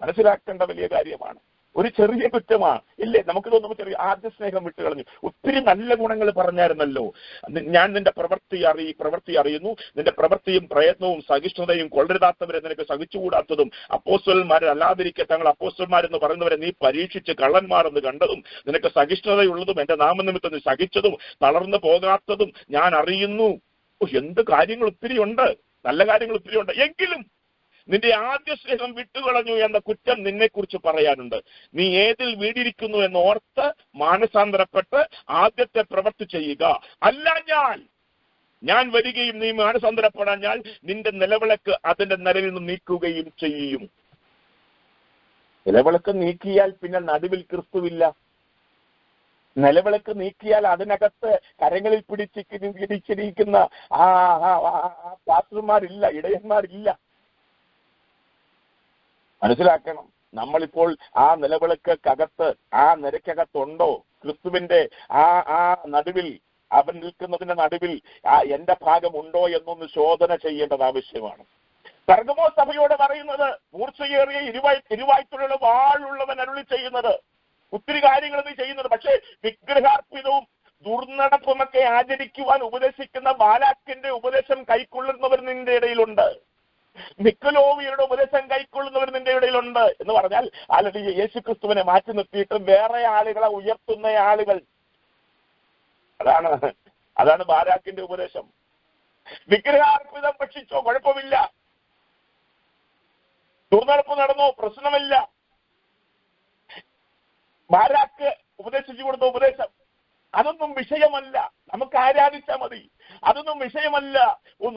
മനസ്സിലാക്കേണ്ട വലിയ കാര്യമാണ്. ഒരു ചെറിയ കുറ്റമാണ് ഇല്ലേ? നമുക്ക് തോന്നുമ്പോൾ ചെറിയ ആദ്യ സ്നേഹം വിട്ടുകളഞ്ഞു. ഒത്തിരി നല്ല ഗുണങ്ങൾ പറഞ്ഞായിരുന്നല്ലോ. ഞാൻ നിന്റെ പ്രവൃത്തി അറിയുന്നു, നിന്റെ പ്രവൃത്തിയും പ്രയത്നവും സഹിഷ്ണുതയും കൊള്ളരുതാത്തവരെ നിനക്ക് സഹിച്ചുകൂടാത്തതും, അപ്പോസ്തലന്മാരെ അല്ലാതിരിക്കെ തങ്ങൾ അപ്പോസ്തലന്മാരെന്ന് പറയുന്നവരെ നീ പരീക്ഷിച്ച് കള്ളന്മാരെന്ന് കണ്ടതും, നിനക്ക് സഹിഷ്ണുതയുള്ളതും എന്റെ നാമനിമിത്തം നീ സഹിച്ചതും തളർന്നു പോകാത്തതും ഞാൻ അറിയുന്നു. എന്ത് കാര്യങ്ങൾ ഒത്തിരി ഉണ്ട്, നല്ല കാര്യങ്ങൾ ഒത്തിരി ഉണ്ട്. എങ്കിലും നിന്റെ ആദ്യ സ്നേഹം വിട്ടുകളഞ്ഞു എന്ന കുറ്റം നിന്നെ കുറിച്ച് പറയാനുണ്ട്. നീ ഏതിൽ വീടിരിക്കുന്നു എന്ന് ഓർത്ത് മാനസാന്തരപ്പെട്ട് ആദ്യത്തെ പ്രവൃത്തി ചെയ്യുക. അല്ലാഞ്ഞാൽ ഞാൻ വരികയും നീ മാനസാന്തരപ്പെടാഞ്ഞാൽ നിന്റെ നിലവിളക്ക് അതിന്റെ നിലവിൽ നിന്ന് നീക്കുകയും ചെയ്യും. നിലവിളക്ക് നീക്കിയാൽ പിന്നെ നടുവിൽ ക്രിസ്തുവില്ല. നിലവിളക്ക് നീക്കിയാൽ അതിനകത്ത് കരങ്ങളിൽ പിടിച്ചിരിക്കുന്ന പാസ്റ്റർമാരില്ല, ഇടയന്മാരില്ല. മനസ്സിലാക്കണം. നമ്മളിപ്പോൾ ആ നിലവിളക്കകത്ത്, ആ നിരക്കകത്തുണ്ടോ? ക്രിസ്തുവിന്റെ ആ നടുവിൽ അവൻ നിൽക്കുന്നതിന്റെ നടുവിൽ എന്റെ ഭാഗം ഉണ്ടോ എന്നൊന്ന് ശോധന ചെയ്യേണ്ടത് ആവശ്യമാണ്. പെർഗമോ സഭയോട് പറയുന്നത്, മൂർച്ചയേറിയ ഇരുവായ്ത്തുള്ള വാളുള്ളവൻ അരുളി ചെയ്യുന്നത്, ഒത്തിരി കാര്യങ്ങൾ നീ ചെയ്യുന്നത്, പക്ഷേ വിഗ്രഹാർപ്പിതവും ദുർനടപ്പുമൊക്കെ ആചരിക്കുവാൻ ഉപദേശിക്കുന്ന ബാലാക്കിന്റെ ഉപദേശം കൈക്കൊള്ളുന്നവർ നിന്റെ ഇടയിലുണ്ട്, നിക്കലോവിയുടെ ഉപദേശം കൈക്കൊള്ളുന്നവർ നിന്റെ ഇടയിലുണ്ട് എന്ന് പറഞ്ഞാൽ ആൾറെഡി യേശുക്രിസ്തുവിനെ മാറ്റി നിർത്തിയിട്ട് വേറെ ആളുകളെ ഉയർത്തുന്ന ആളുകൾ. അതാണ് ബാലാക്കിന്റെ ഉപദേശം. വിഗ്രഹാർപ്പിതം ഭക്ഷിച്ചോ കുഴപ്പമില്ല, ദുർനടപ്പ് നടന്നോ പ്രശ്നമില്ല, ബാലാക്ക് ഉപദേശിച്ചു കൊടുത്ത ഉപദേശം അതൊന്നും വിഷയമല്ല, നമുക്ക് ആരാധിച്ചാൽ മതി, അതൊന്നും വിഷയമല്ല,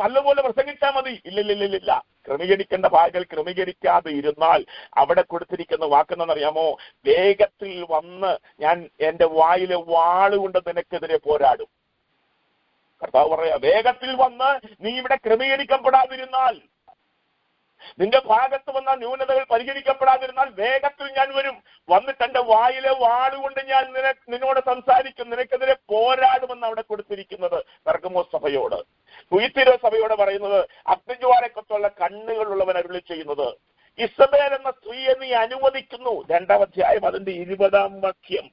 നല്ലപോലെ പ്രസംഗിച്ചാൽ മതി. ഇല്ലില്ലില്ല, ക്രമീകരിക്കേണ്ട ഭാഗങ്ങൾ ക്രമീകരിക്കാതെ ഇരുന്നാൽ അവിടെ കൊടുത്തിരിക്കുന്ന വാക്കെന്നറിയാമോ? വേഗത്തിൽ വന്ന് ഞാൻ എന്റെ വായിലെ വാളുകൊണ്ട് നിനക്കെതിരെ പോരാടും. കർത്താവ് പറയാ, വേഗത്തിൽ വന്ന് നീ ഇവിടെ ക്രമീകരിക്കപ്പെടാതിരുന്നാൽ, നിന്റെ ഭാഗത്ത് വന്ന ന്യൂനതകൾ പരിഹരിക്കപ്പെടാതിരുന്നാൽ വേഗത്തിൽ ഞാൻ വരും, വന്നിട്ട് എന്റെ വായിലെ വാളുകൊണ്ട് ഞാൻ നിന്നോട് സംസാരിക്കും, നിനക്കെതിരെ പോരാടുമെന്ന് അവിടെ കൊടുത്തിരിക്കുന്നത് പെർഗമോ സഭയോട്. തുയത്തീര സഭയോട് പറയുന്നത്, അഗ്നിജ്വാലക്കത്തുള്ള കണ്ണുകളുള്ളവൻ അരുളി ചെയ്യുന്നത്, ഇസബേൽ എന്ന സ്ത്രീയെ നീ അനുവദിക്കുന്നു. 2-ാം അധ്യായം അതിന്റെ 20-ാം വാക്യം.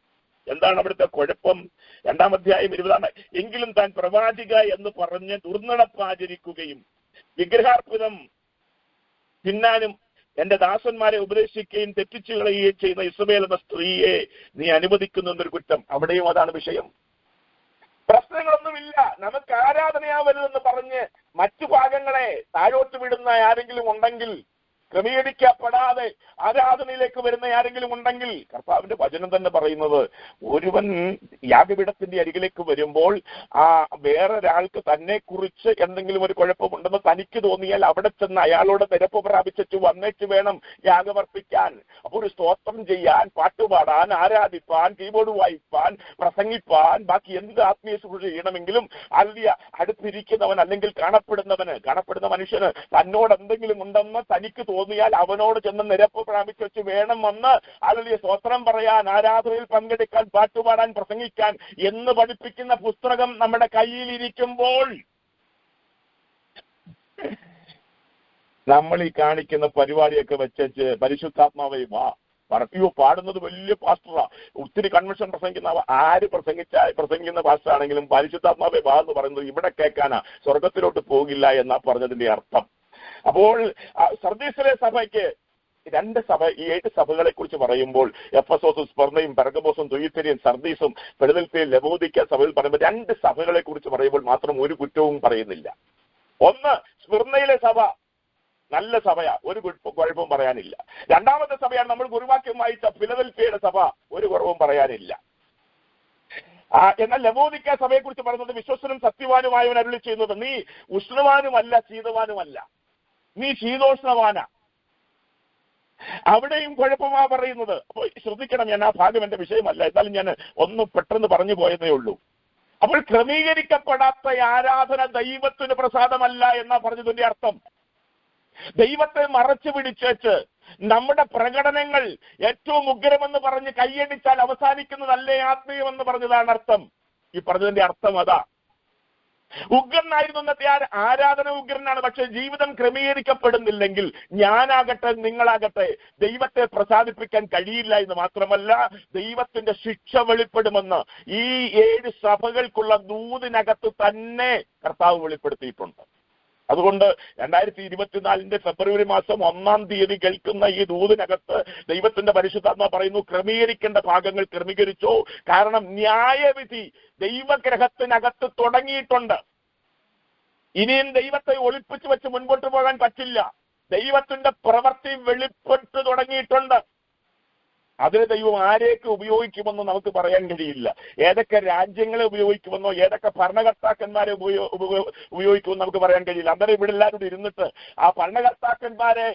എന്താണ് അവിടുത്തെ കുഴപ്പം? 2-ാം അധ്യായം 20-ാം, എങ്കിലും താൻ പ്രവാചിക എന്ന് പറഞ്ഞ് ദുർനടപ്പാചരിക്കുകയും വിഗ്രഹാർപ്പിതം തിന്നാനും എന്റെ ദാസന്മാരെ ഉപദേശിക്കുകയും തെറ്റിച്ചു കളയുകയും ചെയ്യുന്ന ഇസബേൽ എന്ന സ്ത്രീയെ നീ അനുവദിക്കുന്നു എന്നൊരു കുറ്റം. അവിടെയും അതാണ് വിഷയം. പ്രശ്നങ്ങളൊന്നുമില്ല, നമുക്ക് ആരാധനയാവരുതെന്ന് പറഞ്ഞ് മറ്റു ഭാഗങ്ങളെ താഴോട്ട് വിടുന്ന ആരെങ്കിലും ഉണ്ടെങ്കിൽ, ക്രമീകരിക്കപ്പെടാതെ ആരാധനയിലേക്ക് വരുന്ന ആരെങ്കിലും ഉണ്ടെങ്കിൽ, കർത്താവിന്റെ വചനം തന്നെ പറയുന്നത്, ഒരുവൻ യാഗപീഠത്തിന്റെ അരികിലേക്ക് വരുമ്പോൾ വേറൊരാൾക്ക് തന്നെ കുറിച്ച് എന്തെങ്കിലും ഒരു കുഴപ്പമുണ്ടെന്ന് തനിക്ക് തോന്നിയാൽ അവിടെ ചെന്ന് അയാളോട് നിരപ്പ് പ്രാപിച്ചിട്ട് വന്നേച്ച് വേണം യാഗമർപ്പിക്കാൻ. അപ്പോൾ ഒരു സ്തോത്രം ചെയ്യാൻ, പാട്ടുപാടാൻ, ആരാധിപ്പാൻ, കീബോർഡ് വായിപ്പാൻ, പ്രസംഗിപ്പാൻ, ബാക്കി എന്ത് ആത്മീയ ശുശ്രൂഷ ചെയ്യണമെങ്കിലും അടുത്തിരിക്കുന്നവൻ അല്ലെങ്കിൽ കാണപ്പെടുന്ന മനുഷ്യന് തന്നോട് എന്തെങ്കിലും ഉണ്ടെന്ന് തനിക്ക് തോന്നിയാൽ അവനോട് ചെന്ന് നിരപ്പ് പ്രാപിച്ചു വെച്ച് വേണം വന്ന് അല്ലെങ്കിൽ സ്തോത്രം പറയാൻ, ആരാധനയിൽ പങ്കെടുക്കാൻ, പാട്ടുപാടാൻ, പ്രസംഗിക്കാൻ എന്ന് പഠിപ്പിക്കുന്ന പുസ്തകം നമ്മുടെ കയ്യിലിരിക്കുമ്പോൾ നമ്മൾ ഈ കാണിക്കുന്ന പരിപാടിയൊക്കെ വെച്ച് പരിശുദ്ധാത്മാവേ വാ പറയോ, പാടുന്നത് വലിയ പാസ്റ്ററാ, ഒത്തിരി കൺവെൻഷൻ പ്രസംഗിക്കുന്ന പാസ്റ്റർ ആണെങ്കിലും പരിശുദ്ധാത്മാവേ വാ എന്ന് പറയുന്നത് ഇവിടെ കേൾക്കാനാ, സ്വർഗത്തിലോട്ട് പോകില്ല എന്നാ പറഞ്ഞതിന്റെ അർത്ഥം. അപ്പോൾ സർദീസിലെ സഭയ്ക്ക് ഈ 7 സഭകളെ കുറിച്ച് പറയുമ്പോൾ എഫെസോസും സ്മർണ്ണയും പെർഗമോസും തുയത്തീരയും സർദീസും ഫിലദൽഫിയയും ലവോദിക്ക സഭയിൽ പറയുമ്പോൾ 2 സഭകളെ കുറിച്ച് പറയുമ്പോൾ മാത്രം ഒരു കുറ്റവും പറയുന്നില്ല. ഒന്ന്, സ്മിർന്നയിലെ സഭ നല്ല സഭയാ, ഒരു കുഴപ്പവും പറയാനില്ല. 2ാമത്തെ സഭയാണ് നമ്മൾ ഗുരുവാക്യം വായിച്ച ഫിലദൽഫിയയുടെ സഭ, ഒരു കുറവും പറയാനില്ല. എന്നാൽ ലവോദിക്ക സഭയെ കുറിച്ച് പറയുന്നത്, വിശ്വസ്തനും സത്യവാനുമായവൻ അരുളി ചെയ്യുന്നത്, നീ ഉഷ്ണവാനുമല്ല ശീതവാനുമല്ല, നീ ശീതോഷ്ണവാന. അവിടെയും കുഴപ്പമാ പറയുന്നത്. അപ്പോൾ ശ്രദ്ധിക്കണം, ഞാൻ ആ ഭാഗം എന്റെ വിഷയമല്ല, എന്നാലും ഞാൻ ഒന്ന് പെട്ടെന്ന് പറഞ്ഞു പോയതേ ഉള്ളൂ. അപ്പോൾ ക്രമീകരിക്കപ്പെടാത്ത ആരാധന ദൈവത്തിന് പ്രസാദമല്ല എന്നാ പറഞ്ഞതിന്റെ അർത്ഥം. ദൈവത്തെ മറച്ചു പിടിച്ചേച്ച് നമ്മുടെ പ്രകടനങ്ങൾ ഏറ്റവും ഉഗ്രമെന്ന് പറഞ്ഞ് കൈയടിച്ചാൽ അവസാനിക്കുന്നതല്ലേ ആത്മീയമെന്ന് പറഞ്ഞതാണ് അർത്ഥം. ഈ പറഞ്ഞതിന്റെ അർത്ഥം അതാ. ഉഗ്രനായിരുന്നു ഇന്നത്തെ ആരാധന ഉഗ്രനാണ്, പക്ഷെ ജീവിതം ക്രമീകരിക്കപ്പെടുന്നില്ലെങ്കിൽ ഞാനാകട്ടെ നിങ്ങളാകട്ടെ ദൈവത്തെ പ്രസാദിപ്പിക്കാൻ കഴിയില്ല എന്ന് മാത്രമല്ല, ദൈവത്തിന്റെ ശിക്ഷ വെളിപ്പെടുമെന്ന് ഈ 7 സഭകൾക്കുള്ള ദൂതിനകത്ത് തന്നെ കർത്താവ് വെളിപ്പെടുത്തിയിട്ടുണ്ട്. അതുകൊണ്ട് 2024 ഫെബ്രുവരി മാസം 1-ാം തീയതി കേൾക്കുന്ന ഈ ദൂതിനകത്ത് ദൈവത്തിന്റെ പരിശുദ്ധാത്മാ പറയുന്നു, ക്രമീകരിക്കേണ്ട ഭാഗങ്ങൾ ക്രമീകരിച്ചോ. കാരണം ന്യായവിധി ദൈവഗ്രഹത്തിനകത്ത് തുടങ്ങിയിട്ടുണ്ട്. ഇനിയും ദൈവത്തെ ഒളിപ്പിച്ചു വെച്ച് മുൻപോട്ട് പോകാൻ പറ്റില്ല. ദൈവത്തിന്റെ പ്രവൃത്തി വെളിപ്പെട്ട് തുടങ്ങിയിട്ടുണ്ട്. അതിന് ദൈവം ആരെയൊക്കെ ഉപയോഗിക്കുമെന്ന് നമുക്ക് പറയാൻ കഴിയില്ല. ഏതൊക്കെ രാജ്യങ്ങളെ ഉപയോഗിക്കുമെന്നോ ഏതൊക്കെ ഭരണകർത്താക്കന്മാരെ ഉപയോഗിക്കുമെന്ന് നമുക്ക് പറയാൻ കഴിയില്ല. അന്നേരം ഇവിടെ എല്ലാവരും ഇരുന്നിട്ട് ആ ഭരണകർത്താക്കന്മാരെ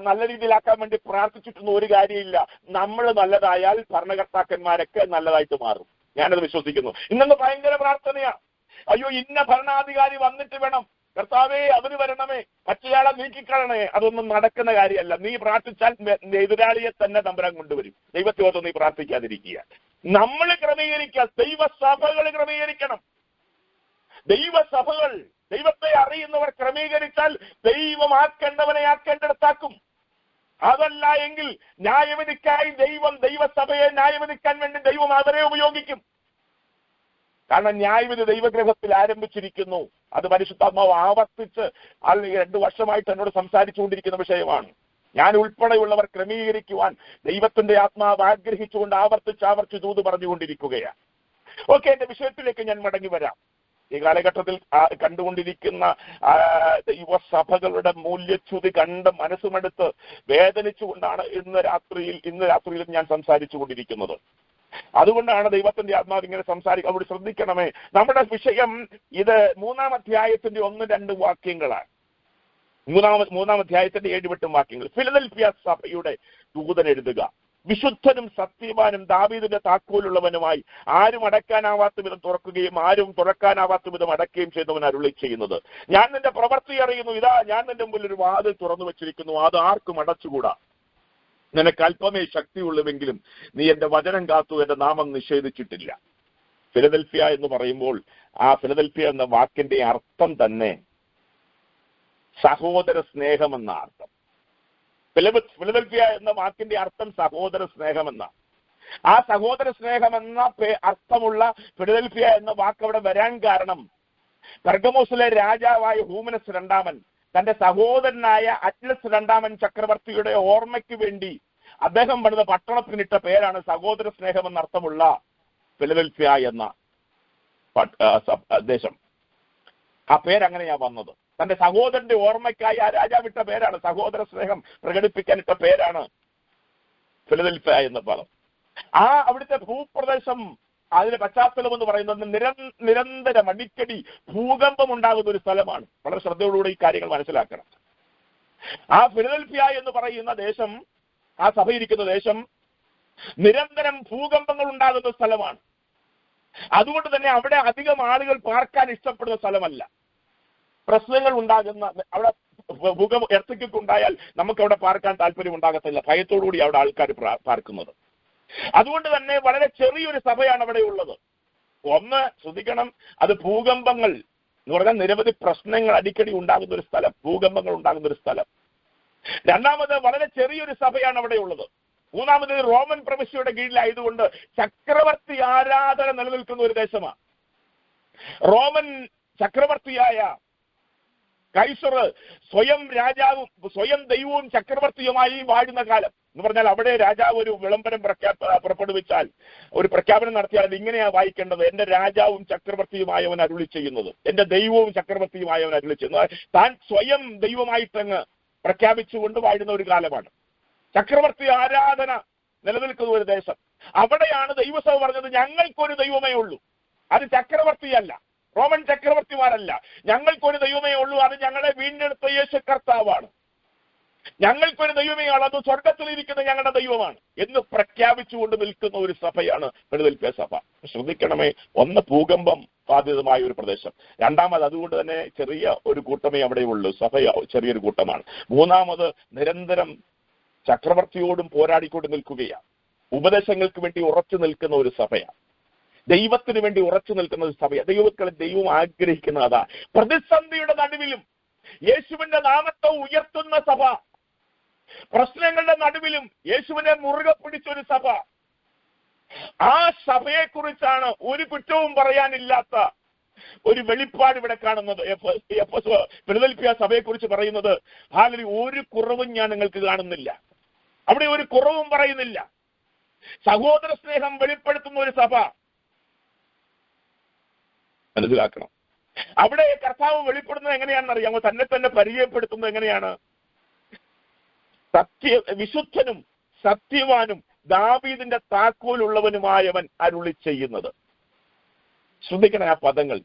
നല്ല രീതിയിലാക്കാൻ വേണ്ടി പ്രാർത്ഥിച്ചിട്ടൊന്നും ഒരു കാര്യമില്ല. നമ്മൾ നല്ലതായാൽ ഭരണകർത്താക്കന്മാരൊക്കെ നല്ലതായിട്ട് മാറും. ഞാനത് വിശ്വസിക്കുന്നു. ഇന്നൊന്ന് ഭയങ്കര പ്രാർത്ഥനയാ. അയ്യോ, ഇന്ന ഭരണാധികാരി വന്നിട്ട് വേണം, കർത്താവേ അവര് വരണമേ, മറ്റൊരാളെ നീക്കിക്കളണേ. അതൊന്നും നടക്കുന്ന കാര്യമല്ല. നീ പ്രാർത്ഥിച്ചാൽ എതിരാളിയെ തന്നെ തമ്പുരാൻ കൊണ്ടുവരും. ദൈവത്തോട് നീ പ്രാർത്ഥിക്കാതിരിക്കുക. നമ്മൾ ക്രമീകരിക്കുക, ദൈവസഭകൾ ക്രമീകരിക്കണം. ദൈവസഭകൾ, ദൈവത്തെ അറിയുന്നവർ ക്രമീകരിച്ചാൽ ദൈവം ആക്കേണ്ടവനെ ആക്കേണ്ടിടത്താക്കും. അതല്ല എങ്കിൽ ന്യായവിധിക്കായി ദൈവസഭയെ ന്യായവിധിക്കാൻ വേണ്ടി ദൈവം അവരെ ഉപയോഗിക്കും. കാരണം ന്യായവിധി ദൈവഗ്രഹത്തിൽ ആരംഭിച്ചിരിക്കുന്നു. അത് പരിശുദ്ധാത്മാവ് ആവർത്തിച്ച് 2 വർഷമായിട്ട് എന്നോട് സംസാരിച്ചുകൊണ്ടിരിക്കുന്ന വിഷയമാണ്. ഞാൻ ഉൾപ്പെടെയുള്ളവർ ക്രമീകരിക്കുവാൻ ദൈവത്തിന്റെ ആത്മാവ് ആഗ്രഹിച്ചുകൊണ്ട് ആവർത്തിച്ച് ദൂത് പറഞ്ഞുകൊണ്ടിരിക്കുകയാണ്. ഓക്കെ, എന്റെ വിഷയത്തിലേക്ക് ഞാൻ മടങ്ങി വരാം. ഈ കാലഘട്ടത്തിൽ കണ്ടുകൊണ്ടിരിക്കുന്ന ദൈവസഭകളുടെ മൂല്യച്യുതി കണ്ട് മനസ്സുമെടുത്ത് വേദനിച്ചുകൊണ്ടാണ് ഇന്ന് രാത്രിയിലും ഞാൻ സംസാരിച്ചു കൊണ്ടിരിക്കുന്നത്. അതുകൊണ്ടാണ് ദൈവത്തിന്റെ ആത്മാവ് ഇങ്ങനെ അവിടെ ശ്രദ്ധിക്കണമേ. നമ്മുടെ വിഷയം ഇത് 3-ാം അധ്യായത്തിന്റെ 1-2 വാക്യങ്ങളാണ്. 3-ാം അധ്യായത്തിന്റെ 7-8 വാക്യങ്ങൾ. ഫിലദൽഫിയ സഭയുടെ ദൂതൻ എഴുതുക, വിശുദ്ധനും സത്യവാനും ദാവീദിന്റെ താക്കോലുള്ളവനുമായി ആരും അടയ്ക്കാനാവാത്ത വിധം തുറക്കുകയും ആരും തുറക്കാനാവാത്ത വിധം അടയ്ക്കുകയും ചെയ്തവൻ അരുളി ചെയ്യുന്നത്, ഞാൻ നിന്റെ പ്രവൃത്തി അറിയുന്നു. ഇതാ ഞാൻ നിന്റെ മുമ്പിൽ ഒരു വാതിൽ തുറന്നു വെച്ചിരിക്കുന്നു, അത് ആർക്കും അടച്ചുകൂടാ. നിനക്ക് അല്പമേ ശക്തിയുള്ളൂവെങ്കിലും നീ എന്റെ വചനം കാത്തു, എന്റെ നാമം നിഷേധിച്ചിട്ടില്ല. ഫിലദൽഫിയ എന്ന് പറയുമ്പോൾ ആ ഫിലദൽഫിയ എന്ന വാക്കിന്റെ അർത്ഥം തന്നെ സഹോദര സ്നേഹമെന്ന അർത്ഥം. ഫിലദൽഫിയ എന്ന വാക്കിന്റെ അർത്ഥം സഹോദര സ്നേഹമെന്ന. ആ സഹോദര സ്നേഹമെന്ന അർത്ഥമുള്ള ഫിലദൽഫിയ എന്ന വാക്ക് അവിടെ വരാൻ കാരണം പെർഗമോസിലെ രാജാവായ ഹൂമനസ് രണ്ടാമൻ തന്റെ സഹോദരനായ അറ്റ്ലസ് രണ്ടാമൻ ചക്രവർത്തിയുടെ ഓർമ്മയ്ക്ക് വേണ്ടി അദ്ദേഹം പണിത പട്ടണത്തിനിട്ട പേരാണ് സഹോദര സ്നേഹം എന്നർത്ഥമുള്ള ഫിലദൽഫിയ എന്ന ദേശം. ആ പേരങ്ങനെയാ വന്നത്. തന്റെ സഹോദരന്റെ ഓർമ്മയ്ക്കായി ആ രാജാവിട്ട പേരാണ്, സഹോദര സ്നേഹം പ്രകടിപ്പിക്കാനിട്ട പേരാണ് ഫിലദൽഫിയ എന്ന പദം. അവിടുത്തെ ഭൂപ്രദേശം, അതിന്റെ പശ്ചാത്തലം എന്ന് പറയുന്നത് നിരന്തരം അടിക്കടി ഭൂകമ്പം ഉണ്ടാകുന്ന ഒരു സ്ഥലമാണ്. വളരെ ശ്രദ്ധയോടുകൂടി ഈ കാര്യങ്ങൾ മനസ്സിലാക്കണം. ആ ഫിലദൽഫിയ എന്ന് പറയുന്ന ദേശം, ആ സഭയിരിക്കുന്ന ദേശം നിരന്തരം ഭൂകമ്പങ്ങൾ ഉണ്ടാകുന്ന സ്ഥലമാണ്. അതുകൊണ്ട് തന്നെ അവിടെ അധികം ആളുകൾ പാർക്കാൻ ഇഷ്ടപ്പെടുന്ന സ്ഥലമല്ല. പ്രശ്നങ്ങൾ ഉണ്ടാകുന്ന, അവിടെ എർത്തക്കൊക്കെ ഉണ്ടായാൽ നമുക്ക് അവിടെ പാർക്കാൻ താല്പര്യം ഉണ്ടാകത്തില്ല. ഭയത്തോടുകൂടി അവിടെ ആൾക്കാർ പാർക്കുന്നത്. അതുകൊണ്ട് തന്നെ വളരെ ചെറിയൊരു സഭയാണ് അവിടെ ഉള്ളത്. ഒന്ന് ശ്രദ്ധിക്കണം, അത് ഭൂകമ്പങ്ങൾ എന്ന് പറഞ്ഞാൽ നിരവധി പ്രശ്നങ്ങൾ അടിക്കടി ഉണ്ടാകുന്ന ഒരു സ്ഥലം, ഭൂകമ്പങ്ങൾ ഉണ്ടാകുന്ന ഒരു സ്ഥലം. രണ്ടാമത് വളരെ ചെറിയൊരു സഭയാണ് അവിടെ ഉള്ളത്. മൂന്നാമത് റോമൻ പ്രവിശ്യയുടെ കീഴിലായതുകൊണ്ട് ചക്രവർത്തി ആരാധന നിലനിൽക്കുന്ന ഒരു ദേശമാണ്. റോമൻ ചക്രവർത്തിയായ കൈസർ സ്വയം രാജാവും സ്വയം ദൈവവും ചക്രവർത്തിയുമായി വാഴുന്ന കാലം എന്ന് പറഞ്ഞാൽ അവിടെ രാജാവ് ഒരു വിളംബരം പുറപ്പെടുവിച്ചാൽ, ഒരു പ്രഖ്യാപനം നടത്തിയാൽ അത് ഇങ്ങനെയാ വായിക്കേണ്ടത്: എന്റെ രാജാവും ചക്രവർത്തിയുമായവൻ അരുളി ചെയ്യുന്നത്, എന്റെ ദൈവവും ചക്രവർത്തിയുമായവൻ അരുളി ചെയ്യുന്നത്. താൻ സ്വയം ദൈവമായിട്ടങ്ങ് പ്രഖ്യാപിച്ചുകൊണ്ട് വാഴുന്ന ഒരു കാലമാണ്. ചക്രവർത്തി ആരാധന നിലനിൽക്കുന്ന ഒരു ദേശം. അവിടെയാണ് ദൈവസഭ പറഞ്ഞത്, ഞങ്ങൾക്കൊരു ദൈവമേ ഉള്ളൂ, അത് ചക്രവർത്തിയല്ല, റോമൻ ചക്രവർത്തിമാരല്ല, ഞങ്ങൾക്കൊരു ദൈവമേ ഉള്ളൂ, അത് ഞങ്ങളെ വീണ്ടെടുത്ത യേശു കർത്താവാണ്. ഞങ്ങൾക്കൊരു ദൈവമേ ഉള്ളൂ, അത് സ്വർഗത്തിലിരിക്കുന്ന ഞങ്ങളുടെ ദൈവമാണ് എന്ന് പ്രഖ്യാപിച്ചുകൊണ്ട് നിൽക്കുന്ന ഒരു സഭയാണ് ഫിലദൽഫിയ സഭ. ശ്രദ്ധിക്കണമേ, ഒന്ന് ഭൂകമ്പം ബാധിതമായ ഒരു പ്രദേശം. രണ്ടാമത് അതുകൊണ്ട് തന്നെ ചെറിയ ഒരു കൂട്ടമേ അവിടെ ഉള്ളൂ, സഭ ചെറിയൊരു കൂട്ടമാണ്. മൂന്നാമത് നിരന്തരം ചക്രവർത്തിയോടും പോരാടിക്കൊണ്ട് നിൽക്കുകയാണ്. ഉപദേശങ്ങൾക്ക് വേണ്ടി ഉറച്ചു നിൽക്കുന്ന ഒരു സഭയാണ്. ദൈവത്തിന് വേണ്ടി ഉറച്ചു നിൽക്കുന്ന ഒരു സഭയാണ്. ദൈവം ആഗ്രഹിക്കുന്ന അതാ. പ്രതിസന്ധിയുടെ നടുവിലും യേശുവിന്റെ നാമത്തെ ഉയർത്തുന്ന സഭ, പ്രശ്നങ്ങളുടെ നടുവിലും യേശുവിനെ മുറുകെ പിടിച്ചൊരു സഭ. ആ സഭയെക്കുറിച്ചാണ് ഒരു കുറ്റവും പറയാനില്ലാത്ത ഒരു വെളിപ്പാട് ഇവിടെ കാണുന്നത്. ഫിലദൽഫിയ സഭയെക്കുറിച്ച് പറയുന്നത്, ഹാലലൂയ, ഒരു കുറവും ഞാൻ നിങ്ങൾക്ക് കാണുന്നില്ല, അവിടെ ഒരു കുറവും പറയുന്നില്ല. സഹോദര സ്നേഹം വെളിപ്പെടുത്തുന്ന ഒരു സഭ. മനസ്സിലാക്കണം, അവിടെ കർത്താവ് വെളിപ്പെടുന്നത് എങ്ങനെയാണെന്ന് അറിയാമോ? തന്നെ തന്നെ പരിചയപ്പെടുത്തുന്നത് എങ്ങനെയാണ്? വിശുദ്ധനും സത്യവാനും ദാവീദിന്റെ താക്കോലുള്ളവനുമായവൻ അരുളി ചെയ്യുന്നത്. ശ്രദ്ധിക്കണം ആ പദങ്ങൾ.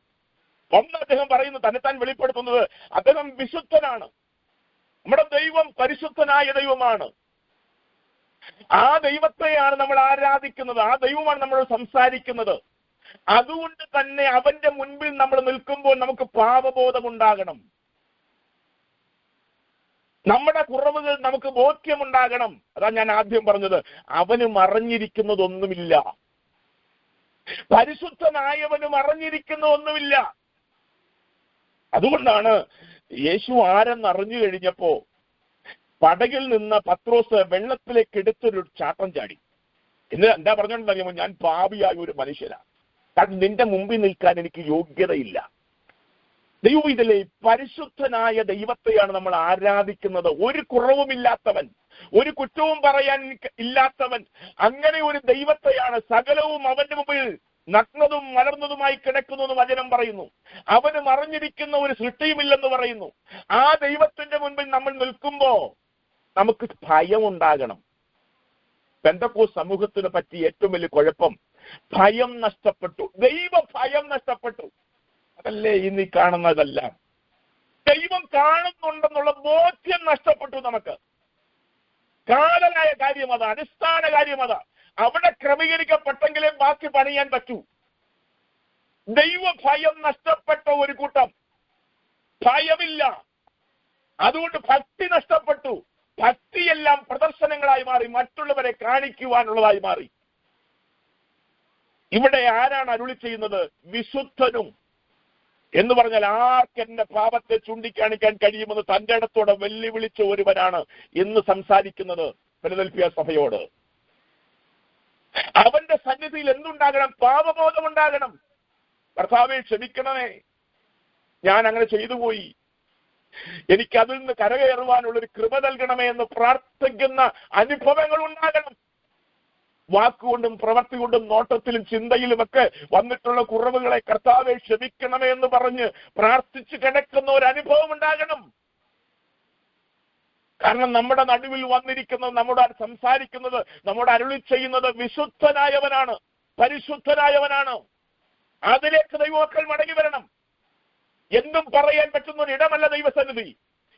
ഒന്ന്, അദ്ദേഹം പറയുന്നത്, തന്നെത്താൻ വെളിപ്പെടുത്തുന്നത് അദ്ദേഹം വിശുദ്ധനാണ്. നമ്മുടെ ദൈവം പരിശുദ്ധനായ ദൈവമാണ്. ആ ദൈവത്തെയാണ് നമ്മൾ ആരാധിക്കുന്നത്, ആ ദൈവമാണ് നമ്മൾ സംസാരിക്കുന്നത്. അതുകൊണ്ട് തന്നെ അവന്റെ മുൻപിൽ നമ്മൾ നിൽക്കുമ്പോൾ നമുക്ക് പാപബോധമുണ്ടാകണം, നമ്മുടെ കുറവുകൾ നമുക്ക് ബോധ്യമുണ്ടാകണം. അതാ ഞാൻ ആദ്യം പറഞ്ഞത്, അവന് മറഞ്ഞിരിക്കുന്നതൊന്നുമില്ല, പരിശുദ്ധനായവന് മറഞ്ഞിരിക്കുന്ന ഒന്നുമില്ല. അതുകൊണ്ടാണ് യേശു ആരെന്നറിഞ്ഞു കഴിഞ്ഞപ്പോ പടകിൽ നിന്ന് പത്രോസ് വെള്ളത്തിലേക്ക് എടുത്തൊരു ചാട്ടം ചാടി. എന്താ പറഞ്ഞോണ്ടറിയാമോ? ഞാൻ പാപിയായ ഒരു മനുഷ്യനാണ്, കാരണം നിന്റെ മുമ്പിൽ നിൽക്കാൻ എനിക്ക് യോഗ്യതയില്ല. ദൈവം ഇതിലെ പരിശുദ്ധനായ ദൈവത്തെയാണ് നമ്മൾ ആരാധിക്കുന്നത്. ഒരു കുറവുമില്ലാത്തവൻ, ഒരു കുറ്റവും പറയാൻ ഇല്ലാത്തവൻ, അങ്ങനെ ഒരു ദൈവത്തെയാണ്. സകലവും അവന്റെ മുമ്പിൽ നഗ്നതും മലർന്നതുമായി കിടക്കുന്നു വചനം പറയുന്നു. അവന് മറിഞ്ഞിരിക്കുന്ന ഒരു സൃഷ്ടിയുമില്ലെന്ന് പറയുന്നു. ആ ദൈവത്തിന്റെ മുൻപിൽ നമ്മൾ നിൽക്കുമ്പോ നമുക്ക് ഭയം ഉണ്ടാകണം. പെന്തക്കോസ്ത് സമൂഹത്തിന് പറ്റിയ ഏറ്റവും വലിയ കുഴപ്പം ഭയം നഷ്ടപ്പെട്ടു, ദൈവ ഭയം നഷ്ടപ്പെട്ടു. അതല്ലേ ഇന്ന് കാണുന്നതല്ല. ദൈവം കാണുന്നുണ്ടെന്നുള്ള ബോധ്യം നഷ്ടപ്പെട്ടു നമുക്ക്. കാതലായ കാര്യം അതാ, അടിസ്ഥാന കാര്യം അതാ. അവിടെ ക്രമീകരിക്കപ്പെട്ടെങ്കിലേ ബാക്കി പണിയാൻ പറ്റൂ. ദൈവ ഭയം നഷ്ടപ്പെട്ട ഒരു കൂട്ടം, ഭയമില്ല. അതുകൊണ്ട് ഭക്തി നഷ്ടപ്പെട്ടു. ഭക്തിയെല്ലാം പ്രദർശനങ്ങളായി മാറി, മറ്റുള്ളവരെ കാണിക്കുവാനുള്ളതായി മാറി. ഇവിടെ ആരാണ് അരുളി ചെയ്യുന്നത്? വിശുദ്ധനും എന്ന് പറഞ്ഞാൽ ആർക്കെന്റെ പാപത്തെ ചൂണ്ടിക്കാണിക്കാൻ കഴിയുമെന്ന് തന്റെ ഇടത്തോടെ വെല്ലുവിളിച്ച ഒരുവനാണ് ഇന്ന് സംസാരിക്കുന്നത് ഫിലദൽഫിയ സഭയോട്. അവന്റെ സന്നിധിയിൽ എന്തുണ്ടാകണം? പാപബോധമുണ്ടാകണം. കർത്താവേ ക്ഷമിക്കണമേ, ഞാൻ അങ്ങനെ ചെയ്തു പോയി, എനിക്ക് അതിൽ നിന്ന് കരകയറുവാനുള്ളൊരു കൃപ നൽകണമേ എന്ന് പ്രാർത്ഥിക്കുന്ന അനുഭവങ്ങൾ ഉണ്ടാകണം. വാക്കുകൊണ്ടും പ്രവൃത്തി കൊണ്ടും നോട്ടത്തിലും ചിന്തയിലുമൊക്കെ വന്നിട്ടുള്ള കുറവുകളെ കർത്താവെ ക്ഷമിക്കണമേ എന്ന് പറഞ്ഞ് പ്രാർത്ഥിച്ച് കിടക്കുന്ന ഒരു അനുഭവം ഉണ്ടാകണം. കാരണം നമ്മുടെ നടുവിൽ വന്നിരിക്കുന്നത്, നമ്മോട് സംസാരിക്കുന്നത്, നമ്മോട് അരുളി ചെയ്യുന്നത് വിശുദ്ധനായവനാണ്, പരിശുദ്ധനായവനാണ്. അതിലേക്ക് ദൈവമക്കൾ മടങ്ങി വരണം. എന്തും പറയാൻ പറ്റുന്ന ഒരു ഇടമല്ല ദൈവസന്നിധി,